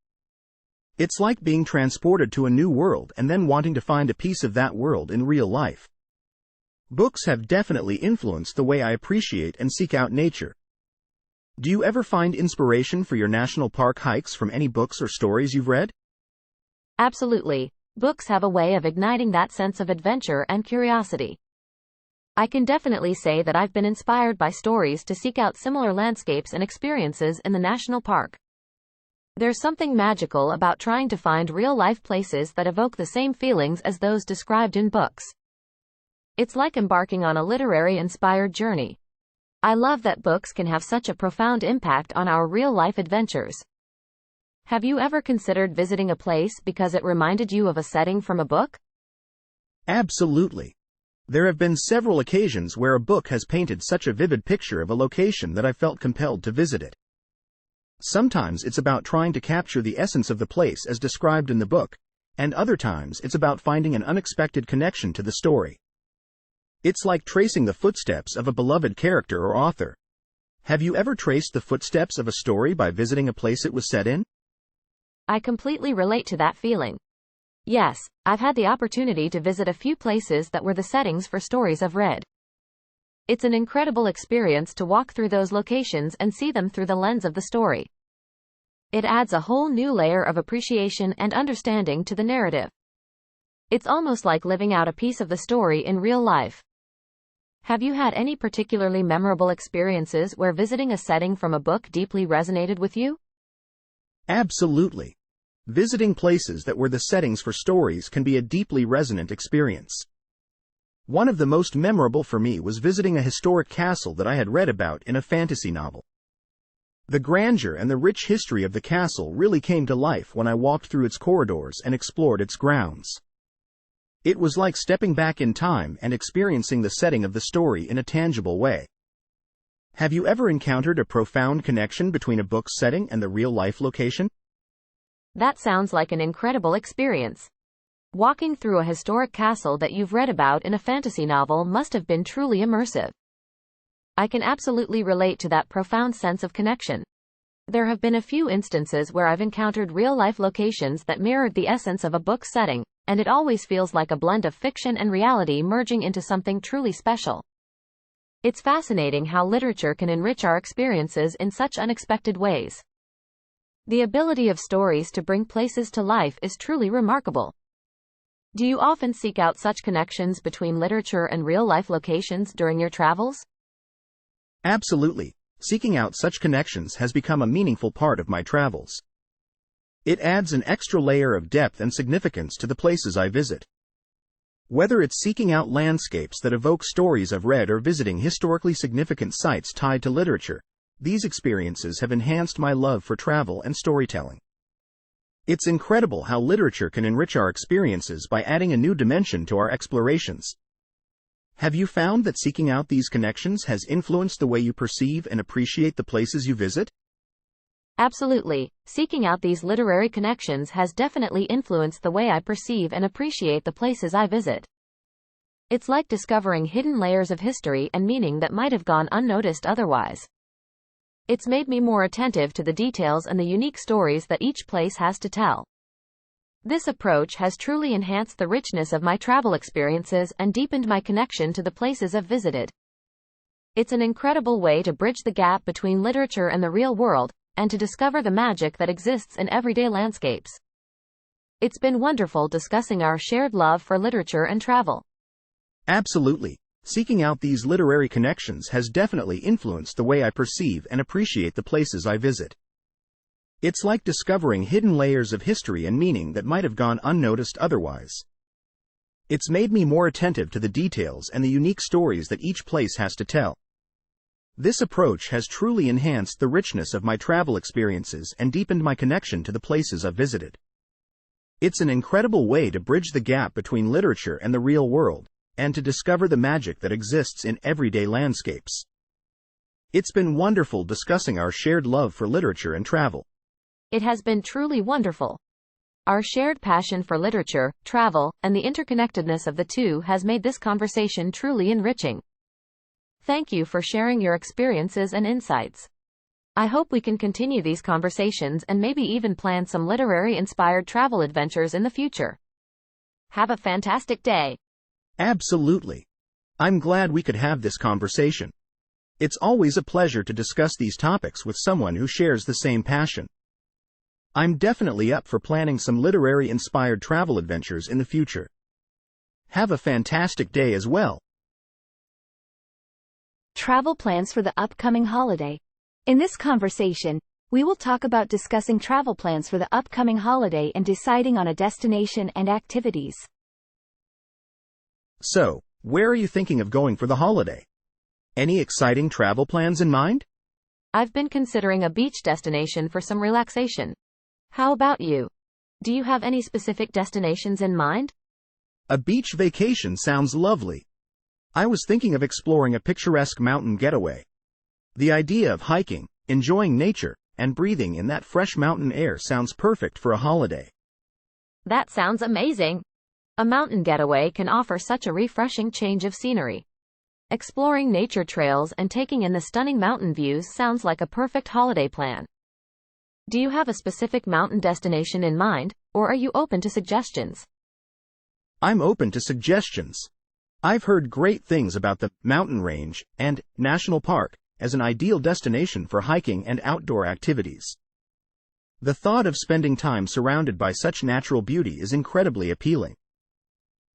S2: It's like being transported to a new world and then wanting to find a piece of that world in real life. Books have definitely influenced the way I appreciate and seek out nature. Do you ever find inspiration for your national park hikes from any books or stories you've read?
S3: Absolutely. Books have a way of igniting that sense of adventure and curiosity. I can definitely say that I've been inspired by stories to seek out similar landscapes and experiences in the national park. There's something magical about trying to find real-life places that evoke the same feelings as those described in books. It's like embarking on a literary-inspired journey. I love that books can have such a profound impact on our real-life adventures. Have you ever considered visiting a place because it reminded you of a setting from a book?
S2: Absolutely. There have been several occasions where a book has painted such a vivid picture of a location that I felt compelled to visit it. Sometimes it's about trying to capture the essence of the place as described in the book, and other times it's about finding an unexpected connection to the story. It's like tracing the footsteps of a beloved character or author. Have you ever traced the footsteps of a story by visiting a place it was set in?
S3: I completely relate to that feeling. Yes, I've had the opportunity to visit a few places that were the settings for stories I've read. It's an incredible experience to walk through those locations and see them through the lens of the story. It adds a whole new layer of appreciation and understanding to the narrative. It's almost like living out a piece of the story in real life. Have you had any particularly memorable experiences where visiting a setting from a book deeply resonated with you?
S2: Absolutely. Visiting places that were the settings for stories can be a deeply resonant experience. One of the most memorable for me was visiting a historic castle that I had read about in a fantasy novel. The grandeur and the rich history of the castle really came to life when I walked through its corridors and explored its grounds. It was like stepping back in time and experiencing the setting of the story in a tangible way. Have you ever encountered a profound connection between a book's setting and the real-life location?
S3: That sounds like an incredible experience. Walking through a historic castle that you've read about in a fantasy novel must have been truly immersive. I can absolutely relate to that profound sense of connection. There have been a few instances where I've encountered real-life locations that mirrored the essence of a book's setting, and it always feels like a blend of fiction and reality merging into something truly special. It's fascinating how literature can enrich our experiences in such unexpected ways. The ability of stories to bring places to life is truly remarkable. Do you often seek out such connections between literature and real-life locations during your travels?
S2: Absolutely. Seeking out such connections has become a meaningful part of my travels. It adds an extra layer of depth and significance to the places I visit. Whether it's seeking out landscapes that evoke stories I've read or visiting historically significant sites tied to literature, these experiences have enhanced my love for travel and storytelling. It's incredible how literature can enrich our experiences by adding a new dimension to our explorations. Have you found that seeking out these connections has influenced the way you perceive and appreciate the places you visit?
S3: Absolutely. Seeking out these literary connections has definitely influenced the way I perceive and appreciate the places I visit. It's like discovering hidden layers of history and meaning that might have gone unnoticed otherwise. It's made me more attentive to the details and the unique stories that each place has to tell. This approach has truly enhanced the richness of my travel experiences and deepened my connection to the places I've visited. It's an incredible way to bridge the gap between literature and the real world, and to discover the magic that exists in everyday landscapes. It's been wonderful discussing our shared love for literature and travel.
S2: Absolutely. Seeking out these literary connections has definitely influenced the way I perceive and appreciate the places I visit. It's like discovering hidden layers of history and meaning that might have gone unnoticed otherwise. It's made me more attentive to the details and the unique stories that each place has to tell. This approach has truly enhanced the richness of my travel experiences and deepened my connection to the places I've visited. It's an incredible way to bridge the gap between literature and the real world, and to discover the magic that exists in everyday landscapes. It's been wonderful discussing our shared love for literature and travel.
S3: It has been truly wonderful. Our shared passion for literature, travel, and the interconnectedness of the two has made this conversation truly enriching. Thank you for sharing your experiences and insights. I hope we can continue these conversations and maybe even plan some literary-inspired travel adventures in the future. Have a fantastic day.
S2: Absolutely. I'm glad we could have this conversation. It's always a pleasure to discuss these topics with someone who shares the same passion. I'm definitely up for planning some literary-inspired travel adventures in the future. Have a fantastic day as well.
S1: Travel plans for the upcoming holiday. In this conversation, we will talk about discussing travel plans for the upcoming holiday and deciding on a destination and activities.
S2: So, where are you thinking of going for the holiday? Any exciting travel plans in mind?
S3: I've been considering a beach destination for some relaxation. How about you? Do you have any specific destinations in mind?
S2: A beach vacation sounds lovely. I was thinking of exploring a picturesque mountain getaway. The idea of hiking, enjoying nature, and breathing in that fresh mountain air sounds perfect for a holiday.
S3: That sounds amazing. A mountain getaway can offer such a refreshing change of scenery. Exploring nature trails and taking in the stunning mountain views sounds like a perfect holiday plan. Do you have a specific mountain destination in mind, or are you open to suggestions?
S2: I'm open to suggestions. I've heard great things about the mountain range and national park as an ideal destination for hiking and outdoor activities. The thought of spending time surrounded by such natural beauty is incredibly appealing.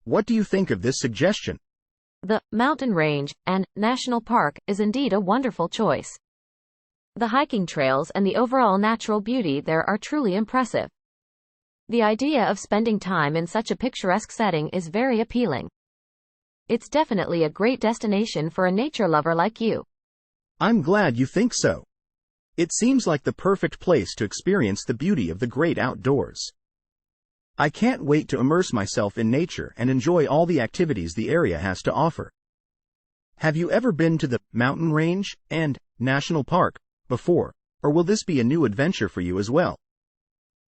S2: What do you think of this suggestion?
S3: The mountain range and national park is indeed a wonderful choice. The hiking trails and the overall natural beauty there are truly impressive. The idea of spending time in such a picturesque setting is very appealing. It's definitely a great destination for a nature lover like you.
S2: I'm glad you think so. It seems like the perfect place to experience the beauty of the great outdoors. I can't wait to immerse myself in nature and enjoy all the activities the area has to offer. Have you ever been to the mountain range and national park before, or will this be a new adventure for you as well?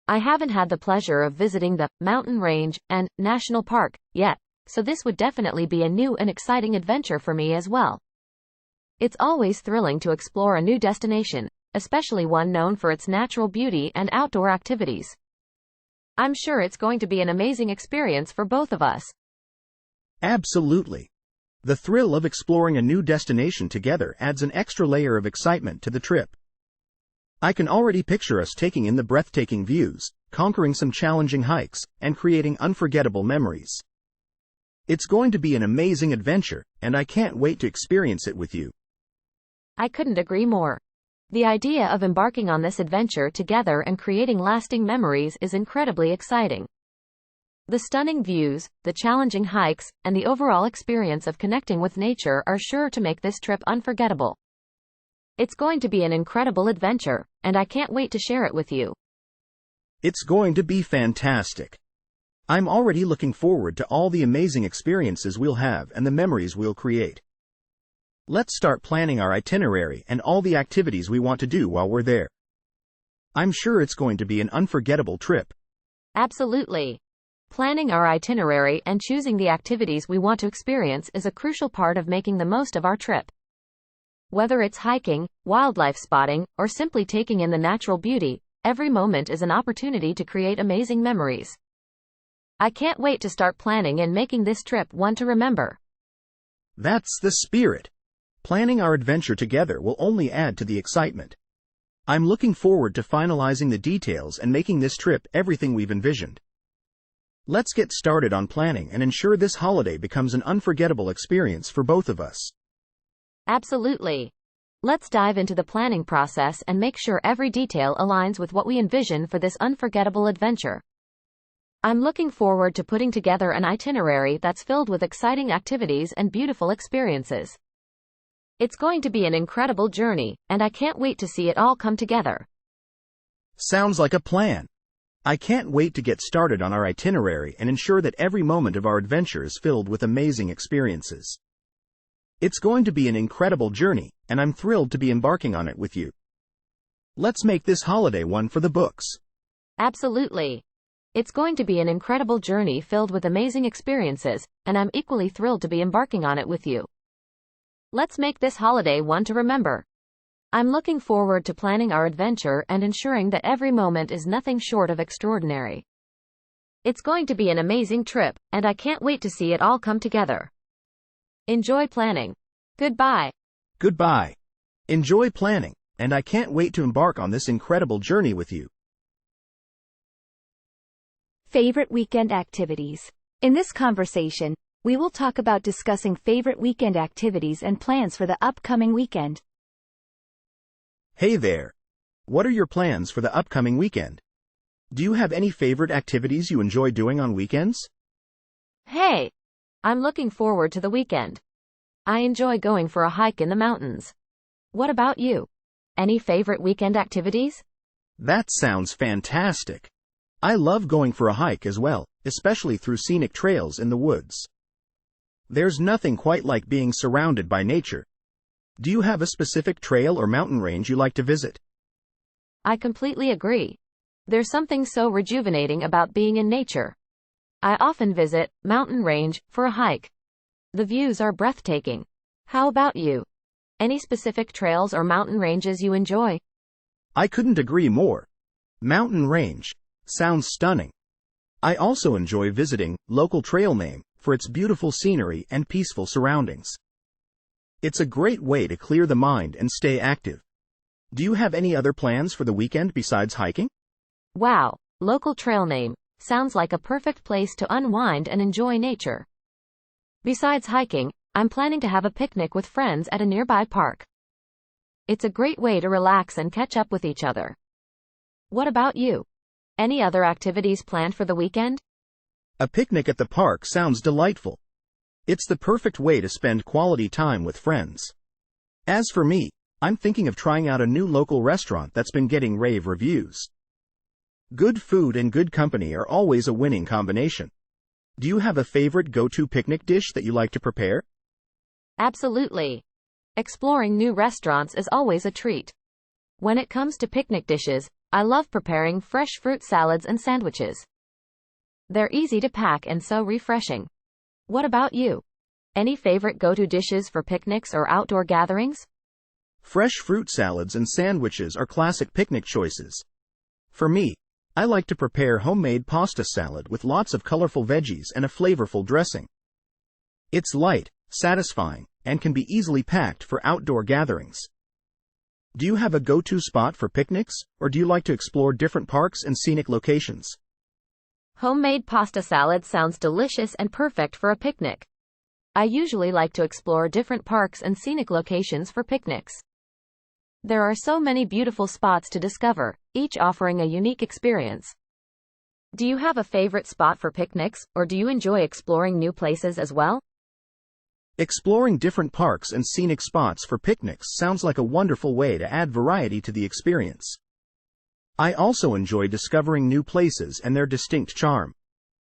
S3: I haven't had the pleasure of visiting the mountain range and national park yet, so this would definitely be a new and exciting adventure for me as well. It's always thrilling to explore a new destination, especially one known for its natural beauty and outdoor activities. I'm sure it's going to be an amazing experience for both of us.
S2: Absolutely. The thrill of exploring a new destination together adds an extra layer of excitement to the trip. I can already picture us taking in the breathtaking views, conquering some challenging hikes, and creating unforgettable memories. It's going to be an amazing adventure, and I can't wait to experience it with you.
S3: I couldn't agree more. The idea of embarking on this adventure together and creating lasting memories is incredibly exciting. The stunning views, the challenging hikes, and the overall experience of connecting with nature are sure to make this trip unforgettable. It's going to be an incredible adventure, and I can't wait to share it with you.
S2: It's going to be fantastic. I'm already looking forward to all the amazing experiences we'll have and the memories we'll create. Let's start planning our itinerary and all the activities we want to do while we're there. I'm sure it's going to be an unforgettable trip.
S3: Absolutely. Planning our itinerary and choosing the activities we want to experience is a crucial part of making the most of our trip. Whether it's hiking, wildlife spotting, or simply taking in the natural beauty, every moment is an opportunity to create amazing memories. I can't wait to start planning and making this trip one to remember.
S2: That's the spirit. Planning our adventure together will only add to the excitement. I'm looking forward to finalizing the details and making this trip everything we've envisioned. Let's get started on planning and ensure this holiday becomes an unforgettable experience for both of us.
S3: Absolutely. Let's dive into the planning process and make sure every detail aligns with what we envision for this unforgettable adventure. I'm looking forward to putting together an itinerary that's filled with exciting activities and beautiful experiences. It's going to be an incredible journey, and I can't wait to see it all come together.
S2: Sounds like a plan. I can't wait to get started on our itinerary and ensure that every moment of our adventure is filled with amazing experiences. It's going to be an incredible journey, and I'm thrilled to be embarking on it with you. Let's make this holiday one for the books.
S3: Absolutely. It's going to be an incredible journey filled with amazing experiences, and I'm equally thrilled to be embarking on it with you. Let's make this holiday one to remember. I'm looking forward to planning our adventure and ensuring that every moment is nothing short of extraordinary. It's going to be an amazing trip, and I can't wait to see it all come together. Enjoy planning. Goodbye.
S2: Goodbye. Enjoy planning, and I can't wait to embark on this incredible journey with you.
S1: Favorite weekend activities. In this conversation, we will talk about discussing favorite weekend activities and plans for the upcoming weekend.
S2: Hey there. What are your plans for the upcoming weekend? Do you have any favorite activities you enjoy doing on weekends?
S3: Hey, I'm looking forward to the weekend. I enjoy going for a hike in the mountains. What about you? Any favorite weekend activities?
S2: That sounds fantastic. I love going for a hike as well, especially through scenic trails in the woods. There's nothing quite like being surrounded by nature. Do you have a specific trail or mountain range you like to visit?
S3: I completely agree. There's something so rejuvenating about being in nature. I often visit mountain range for a hike. The views are breathtaking. How about you? Any specific trails or mountain ranges you enjoy?
S2: I couldn't agree more. Mountain range sounds stunning. I also enjoy visiting local trail name for its beautiful scenery and peaceful surroundings. It's a great way to clear the mind and stay active. Do you have any other plans for the weekend besides hiking?
S3: Wow, local trail name sounds like a perfect place to unwind and enjoy nature. Besides hiking, I'm planning to have a picnic with friends at a nearby park. It's a great way to relax and catch up with each other. What about you? Any other activities planned for the weekend?
S2: A picnic at the park sounds delightful. It's the perfect way to spend quality time with friends. As for me, I'm thinking of trying out a new local restaurant that's been getting rave reviews. Good food and good company are always a winning combination. Do you have a favorite go-to picnic dish that you like to prepare?
S3: Absolutely. Exploring new restaurants is always a treat. When it comes to picnic dishes, I love preparing fresh fruit salads and sandwiches. They're easy to pack and so refreshing. What about you? Any favorite go-to dishes for picnics or outdoor gatherings?
S2: Fresh fruit salads and sandwiches are classic picnic choices. For me, I like to prepare homemade pasta salad with lots of colorful veggies and a flavorful dressing. It's light, satisfying, and can be easily packed for outdoor gatherings. Do you have a go-to spot for picnics, or do you like to explore different parks and scenic locations?
S3: Homemade pasta salad sounds delicious and perfect for a picnic. I usually like to explore different parks and scenic locations for picnics. There are so many beautiful spots to discover, each offering a unique experience. Do you have a favorite spot for picnics, or do you enjoy exploring new places as well?
S2: Exploring different parks and scenic spots for picnics sounds like a wonderful way to add variety to the experience. I also enjoy discovering new places and their distinct charm.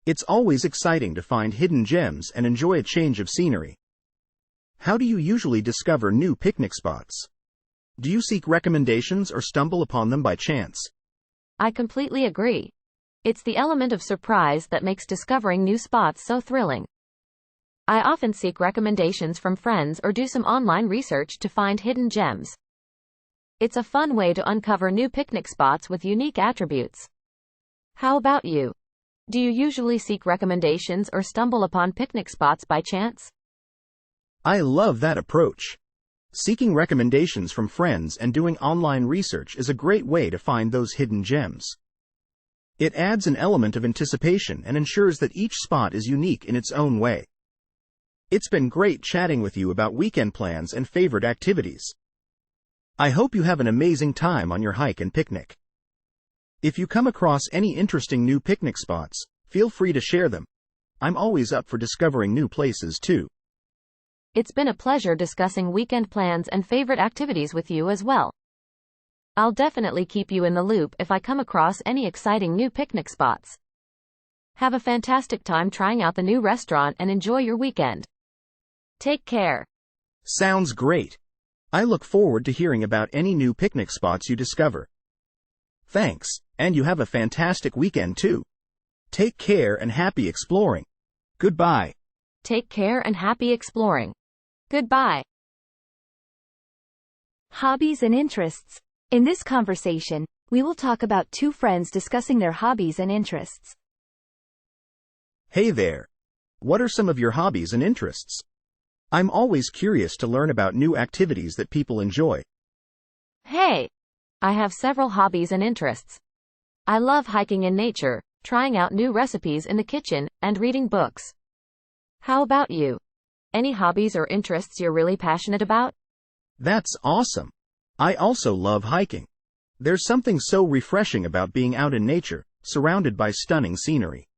S2: It's always exciting to find hidden gems and enjoy a change of scenery. How do you usually discover new picnic spots? Do you seek recommendations or stumble upon them by chance?
S3: I completely agree. It's the element of surprise that makes discovering new spots so thrilling. I often seek recommendations from friends or do some online research to find hidden gems. It's a fun way to uncover new picnic spots with unique attributes. How about you? Do you usually seek recommendations or stumble upon picnic spots by chance?
S2: I love that approach. Seeking recommendations from friends and doing online research is a great way to find those hidden gems. It adds an element of anticipation and ensures that each spot is unique in its own way. It's been great chatting with you about weekend plans and favorite activities. I hope you have an amazing time on your hike and picnic. If you come across any interesting new picnic spots, feel free to share them. I'm always up for discovering new places too.
S3: It's been a pleasure discussing weekend plans and favorite activities with you as well. I'll definitely keep you in the loop if I come across any exciting new picnic spots. Have a fantastic time trying out the new restaurant and enjoy your weekend. Take care.
S2: Sounds great. I look forward to hearing about any new picnic spots you discover. Thanks, and you have a fantastic weekend too. Take care and happy exploring. Goodbye.
S3: Take care and happy exploring. Goodbye.
S1: Hobbies and interests. In this conversation, we will talk about two friends discussing their hobbies and interests.
S2: Hey there. What are some of your hobbies and interests? I'm always curious to learn about new activities that people enjoy.
S3: Hey, I have several hobbies and interests. I love hiking in nature, trying out new recipes in the kitchen, and reading books. How about you? Any hobbies or interests you're really passionate about?
S2: That's awesome. I also love hiking. There's something so refreshing about being out in nature, surrounded by stunning scenery.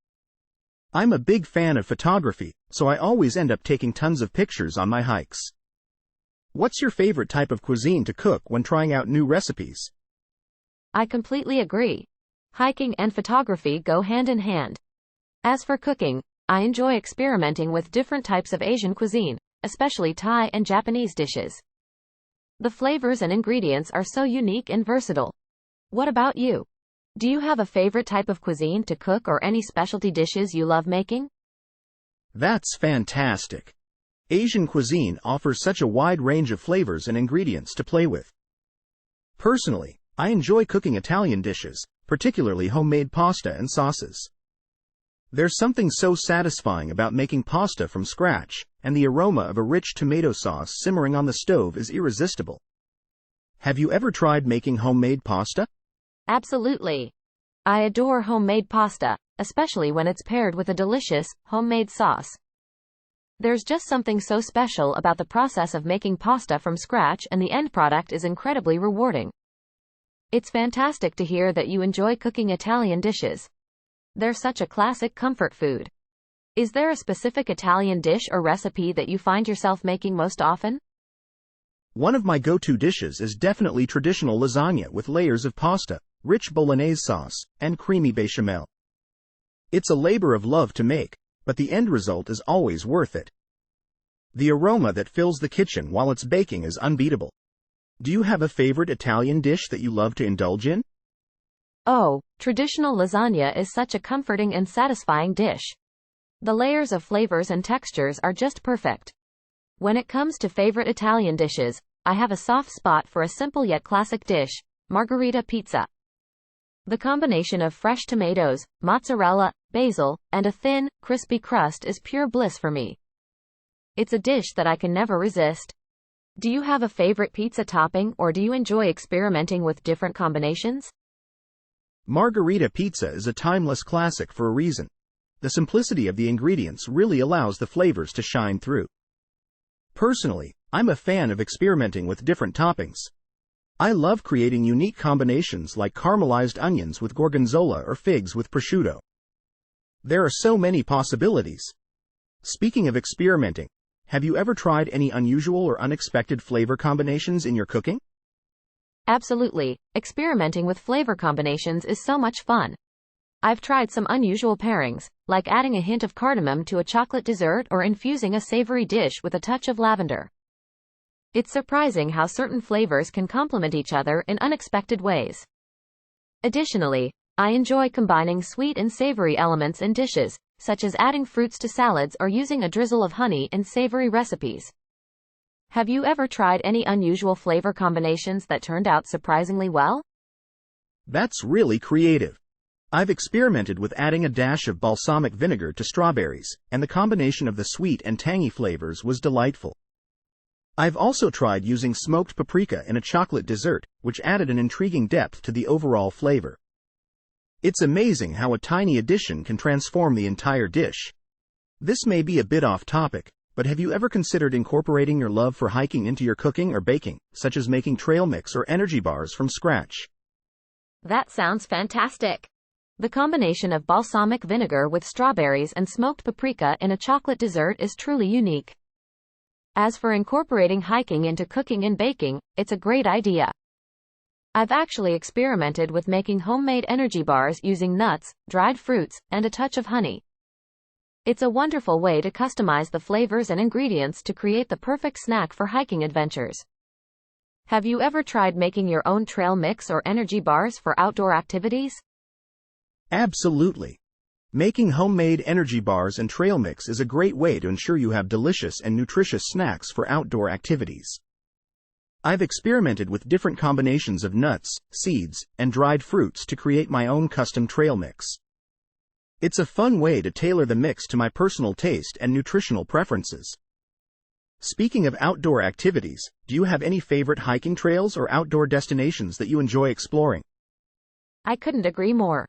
S2: I'm a big fan of photography, so I always end up taking tons of pictures on my hikes. What's your favorite type of cuisine to cook when trying out new recipes?
S3: I completely agree. Hiking and photography go hand in hand. As for cooking, I enjoy experimenting with different types of Asian cuisine, especially Thai and Japanese dishes. The flavors and ingredients are so unique and versatile. What about you? Do you have a favorite type of cuisine to cook or any specialty dishes you love making?
S2: That's fantastic. Asian cuisine offers such a wide range of flavors and ingredients to play with. Personally, I enjoy cooking Italian dishes, particularly homemade pasta and sauces. There's something so satisfying about making pasta from scratch, and the aroma of a rich tomato sauce simmering on the stove is irresistible. Have you ever tried making homemade pasta?
S3: Absolutely. I adore homemade pasta, especially when it's paired with a delicious, homemade sauce. There's just something so special about the process of making pasta from scratch, and the end product is incredibly rewarding. It's fantastic to hear that you enjoy cooking Italian dishes. They're such a classic comfort food. Is there a specific Italian dish or recipe that you find yourself making most often?
S2: One of my go-to dishes is definitely traditional lasagna with layers of pasta, rich bolognese sauce, and creamy bechamel. It's a labor of love to make, but the end result is always worth it. The aroma that fills the kitchen while it's baking is unbeatable. Do you have a favorite Italian dish that you love to indulge in?
S3: Oh, traditional lasagna is such a comforting and satisfying dish. The layers of flavors and textures are just perfect. When it comes to favorite Italian dishes, I have a soft spot for a simple yet classic dish, margherita pizza. The combination of fresh tomatoes, mozzarella, basil, and a thin, crispy crust is pure bliss for me. It's a dish that I can never resist. Do you have a favorite pizza topping, or do you enjoy experimenting with different combinations?
S2: Margherita pizza is a timeless classic for a reason. The simplicity of the ingredients really allows the flavors to shine through. Personally, I'm a fan of experimenting with different toppings. I love creating unique combinations like caramelized onions with gorgonzola or figs with prosciutto. There are so many possibilities. Speaking of experimenting, have you ever tried any unusual or unexpected flavor combinations in your cooking?
S3: Absolutely. Experimenting with flavor combinations is so much fun. I've tried some unusual pairings, like adding a hint of cardamom to a chocolate dessert or infusing a savory dish with a touch of lavender. It's surprising how certain flavors can complement each other in unexpected ways. Additionally, I enjoy combining sweet and savory elements in dishes, such as adding fruits to salads or using a drizzle of honey in savory recipes. Have you ever tried any unusual flavor combinations that turned out surprisingly well?
S2: That's really creative. I've experimented with adding a dash of balsamic vinegar to strawberries, and the combination of the sweet and tangy flavors was delightful. I've also tried using smoked paprika in a chocolate dessert, which added an intriguing depth to the overall flavor. It's amazing how a tiny addition can transform the entire dish. This may be a bit off topic, but have you ever considered incorporating your love for hiking into your cooking or baking, such as making trail mix or energy bars from scratch?
S3: That sounds fantastic. The combination of balsamic vinegar with strawberries and smoked paprika in a chocolate dessert is truly unique. As for incorporating hiking into cooking and baking, it's a great idea. I've actually experimented with making homemade energy bars using nuts, dried fruits, and a touch of honey. It's a wonderful way to customize the flavors and ingredients to create the perfect snack for hiking adventures. Have you ever tried making your own trail mix or energy bars for outdoor activities?
S2: Absolutely. Making homemade energy bars and trail mix is a great way to ensure you have delicious and nutritious snacks for outdoor activities. I've experimented with different combinations of nuts, seeds, and dried fruits to create my own custom trail mix. It's a fun way to tailor the mix to my personal taste and nutritional preferences. Speaking of outdoor activities, do you have any favorite hiking trails or outdoor destinations that you enjoy exploring?
S3: I couldn't agree more.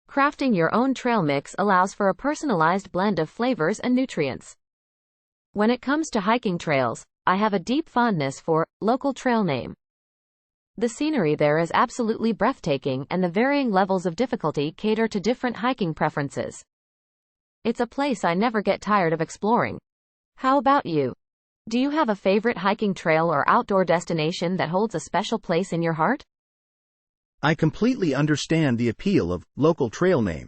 S3: Crafting your own trail mix allows for a personalized blend of flavors and nutrients. When it comes to hiking trails, I have a deep fondness for local trail name. The scenery there is absolutely breathtaking, and the varying levels of difficulty cater to different hiking preferences. It's a place I never get tired of exploring. How about you? Do you have a favorite hiking trail or outdoor destination that holds a special place in your heart?
S2: I completely understand the appeal of local trail name.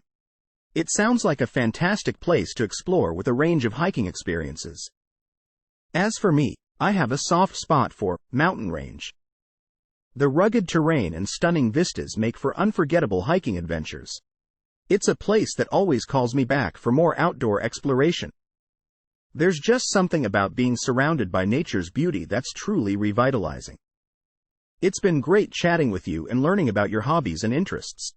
S2: It sounds like a fantastic place to explore with a range of hiking experiences. As for me, I have a soft spot for mountain range. The rugged terrain and stunning vistas make for unforgettable hiking adventures. It's a place that always calls me back for more outdoor exploration. There's just something about being surrounded by nature's beauty that's truly revitalizing. It's been great chatting with you and learning about your hobbies and interests.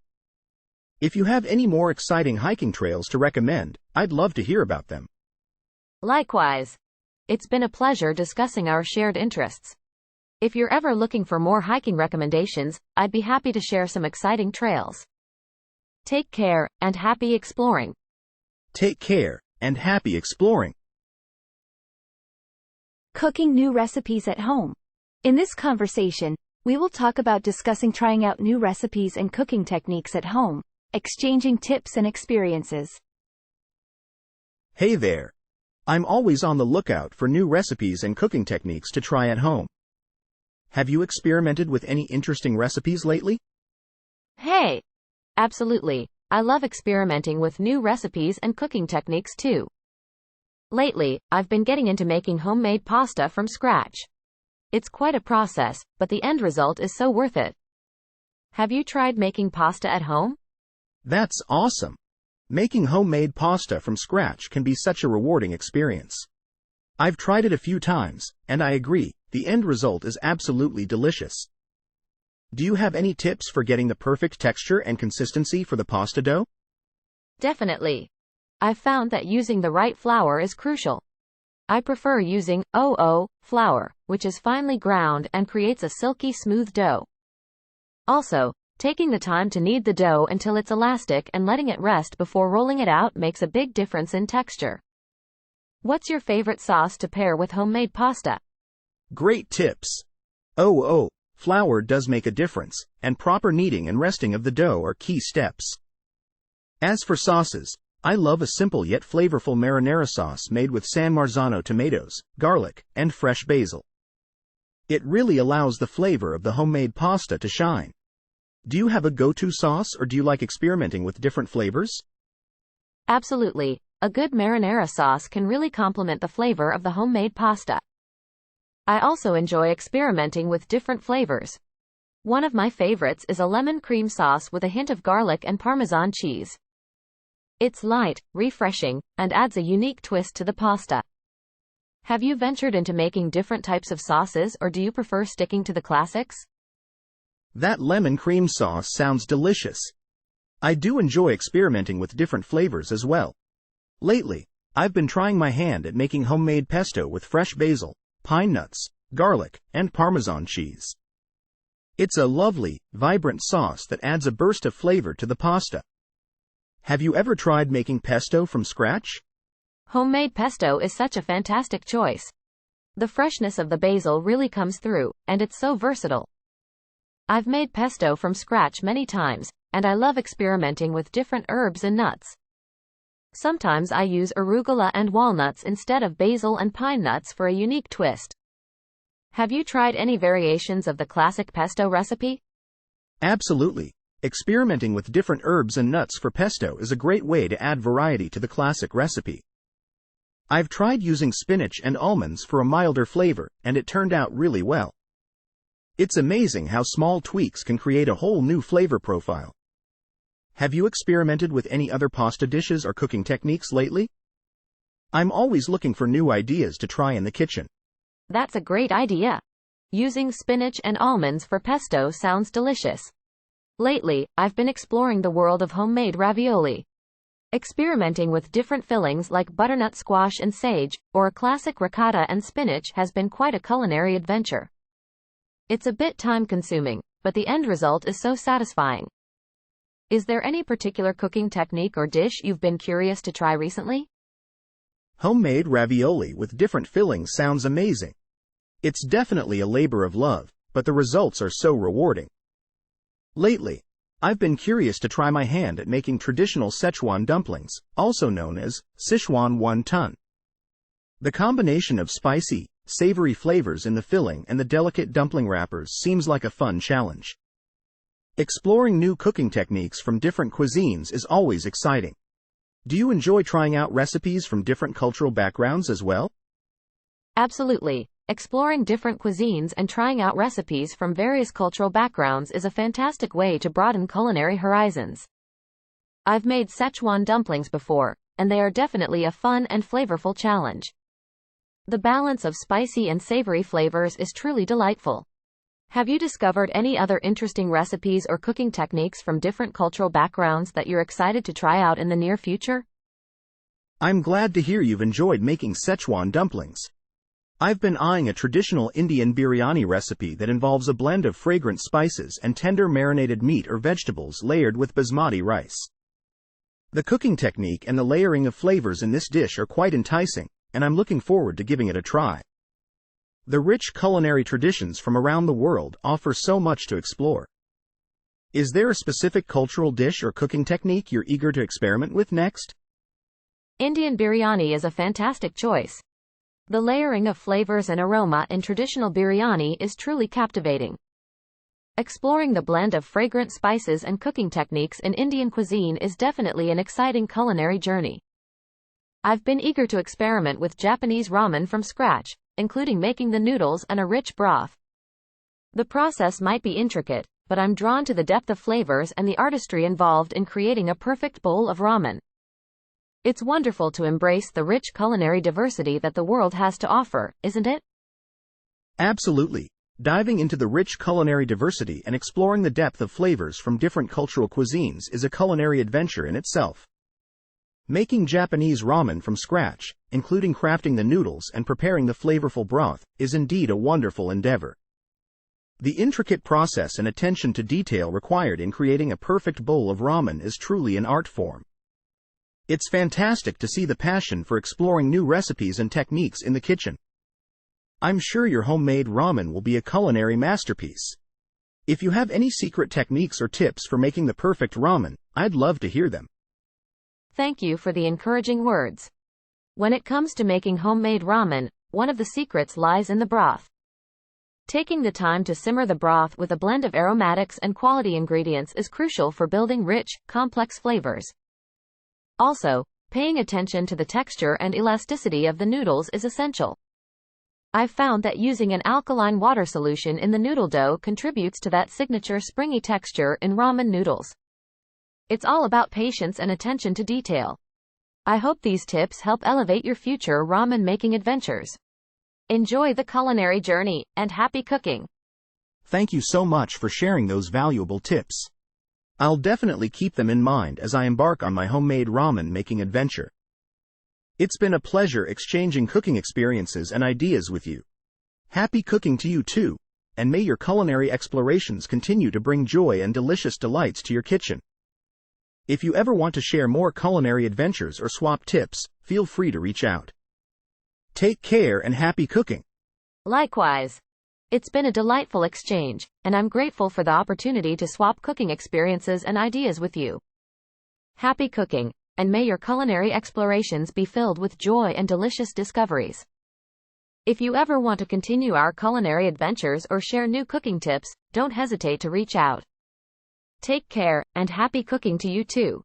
S2: If you have any more exciting hiking trails to recommend, I'd love to hear about them.
S3: Likewise. It's been a pleasure discussing our shared interests. If you're ever looking for more hiking recommendations, I'd be happy to share some exciting trails. Take care, and happy exploring.
S2: Take care, and happy exploring.
S1: Cooking new recipes at home. In this conversation, we will talk about discussing trying out new recipes and cooking techniques at home, exchanging tips and experiences.
S2: Hey there. I'm always on the lookout for new recipes and cooking techniques to try at home. Have you experimented with any interesting recipes lately?
S3: Hey! Absolutely. I love experimenting with new recipes and cooking techniques too. Lately, I've been getting into making homemade pasta from scratch. It's quite a process, but the end result is so worth it. Have you tried making pasta at home?
S2: That's awesome. Making homemade pasta from scratch can be such a rewarding experience. I've tried it a few times, and I agree, the end result is absolutely delicious. Do you have any tips for getting the perfect texture and consistency for the pasta dough?
S3: Definitely. I've found that using the right flour is crucial. I prefer using 00 flour, which is finely ground and creates a silky smooth dough. Also, taking the time to knead the dough until it's elastic and letting it rest before rolling it out makes a big difference in texture. What's your favorite sauce to pair with homemade pasta?
S2: Great tips. Oh, flour does make a difference, and proper kneading and resting of the dough are key steps. As for sauces, I love a simple yet flavorful marinara sauce made with San Marzano tomatoes, garlic, and fresh basil. It really allows the flavor of the homemade pasta to shine. Do you have a go-to sauce, or do you like experimenting with different flavors?
S3: Absolutely. A good marinara sauce can really complement the flavor of the homemade pasta. I also enjoy experimenting with different flavors. One of my favorites is a lemon cream sauce with a hint of garlic and Parmesan cheese. It's light, refreshing, and adds a unique twist to the pasta. Have you ventured into making different types of sauces, or do you prefer sticking to the classics?
S2: That lemon cream sauce sounds delicious. I do enjoy experimenting with different flavors as well. Lately, I've been trying my hand at making homemade pesto with fresh basil, pine nuts, garlic, and Parmesan cheese. It's a lovely, vibrant sauce that adds a burst of flavor to the pasta. Have you ever tried making pesto from scratch?
S3: Homemade pesto is such a fantastic choice. The freshness of the basil really comes through, and it's so versatile. I've made pesto from scratch many times, and I love experimenting with different herbs and nuts. Sometimes I use arugula and walnuts instead of basil and pine nuts for a unique twist. Have you tried any variations of the classic pesto recipe?
S2: Absolutely. Experimenting with different herbs and nuts for pesto is a great way to add variety to the classic recipe. I've tried using spinach and almonds for a milder flavor, and it turned out really well. It's amazing how small tweaks can create a whole new flavor profile. Have you experimented with any other pasta dishes or cooking techniques lately? I'm always looking for new ideas to try in the kitchen.
S3: That's a great idea. Using spinach and almonds for pesto sounds delicious. Lately, I've been exploring the world of homemade ravioli. Experimenting with different fillings like butternut squash and sage, or a classic ricotta and spinach has been quite a culinary adventure. It's a bit time-consuming, but the end result is so satisfying. Is there any particular cooking technique or dish you've been curious to try recently?
S2: Homemade ravioli with different fillings sounds amazing. It's definitely a labor of love, but the results are so rewarding. Lately, I've been curious to try my hand at making traditional Szechuan dumplings, also known as Sichuan wonton. The combination of spicy, savory flavors in the filling and the delicate dumpling wrappers seems like a fun challenge. Exploring new cooking techniques from different cuisines is always exciting. Do you enjoy trying out recipes from different cultural backgrounds as well?
S3: Absolutely. Exploring different cuisines and trying out recipes from various cultural backgrounds is a fantastic way to broaden culinary horizons. I've made Szechuan dumplings before, and they are definitely a fun and flavorful challenge. The balance of spicy and savory flavors is truly delightful. Have you discovered any other interesting recipes or cooking techniques from different cultural backgrounds that you're excited to try out in the near future?
S2: I'm glad to hear you've enjoyed making Szechuan dumplings. I've been eyeing a traditional Indian biryani recipe that involves a blend of fragrant spices and tender marinated meat or vegetables layered with basmati rice. The cooking technique and the layering of flavors in this dish are quite enticing, and I'm looking forward to giving it a try. The rich culinary traditions from around the world offer so much to explore. Is there a specific cultural dish or cooking technique you're eager to experiment with next?
S3: Indian biryani is a fantastic choice. The layering of flavors and aroma in traditional biryani is truly captivating. Exploring the blend of fragrant spices and cooking techniques in Indian cuisine is definitely an exciting culinary journey. I've been eager to experiment with Japanese ramen from scratch, including making the noodles and a rich broth. The process might be intricate, but I'm drawn to the depth of flavors and the artistry involved in creating a perfect bowl of ramen. It's wonderful to embrace the rich culinary diversity that the world has to offer, isn't it?
S2: Absolutely. Diving into the rich culinary diversity and exploring the depth of flavors from different cultural cuisines is a culinary adventure in itself. Making Japanese ramen from scratch, including crafting the noodles and preparing the flavorful broth, is indeed a wonderful endeavor. The intricate process and attention to detail required in creating a perfect bowl of ramen is truly an art form. It's fantastic to see the passion for exploring new recipes and techniques in the kitchen. I'm sure your homemade ramen will be a culinary masterpiece. If you have any secret techniques or tips for making the perfect ramen, I'd love to hear them.
S3: Thank you for the encouraging words. When it comes to making homemade ramen, one of the secrets lies in the broth. Taking the time to simmer the broth with a blend of aromatics and quality ingredients is crucial for building rich, complex flavors. Also, paying attention to the texture and elasticity of the noodles is essential. I've found that using an alkaline water solution in the noodle dough contributes to that signature springy texture in ramen noodles. It's all about patience and attention to detail. I hope these tips help elevate your future ramen making adventures. Enjoy the culinary journey, and happy cooking!
S2: Thank you so much for sharing those valuable tips. I'll definitely keep them in mind as I embark on my homemade ramen making adventure. It's been a pleasure exchanging cooking experiences and ideas with you. Happy cooking to you too, and may your culinary explorations continue to bring joy and delicious delights to your kitchen. If you ever want to share more culinary adventures or swap tips, feel free to reach out. Take care and happy cooking.
S3: Likewise. It's been a delightful exchange, and I'm grateful for the opportunity to swap cooking experiences and ideas with you. Happy cooking, and may your culinary explorations be filled with joy and delicious discoveries. If you ever want to continue our culinary adventures or share new cooking tips, don't hesitate to reach out. Take care, and happy cooking to you too.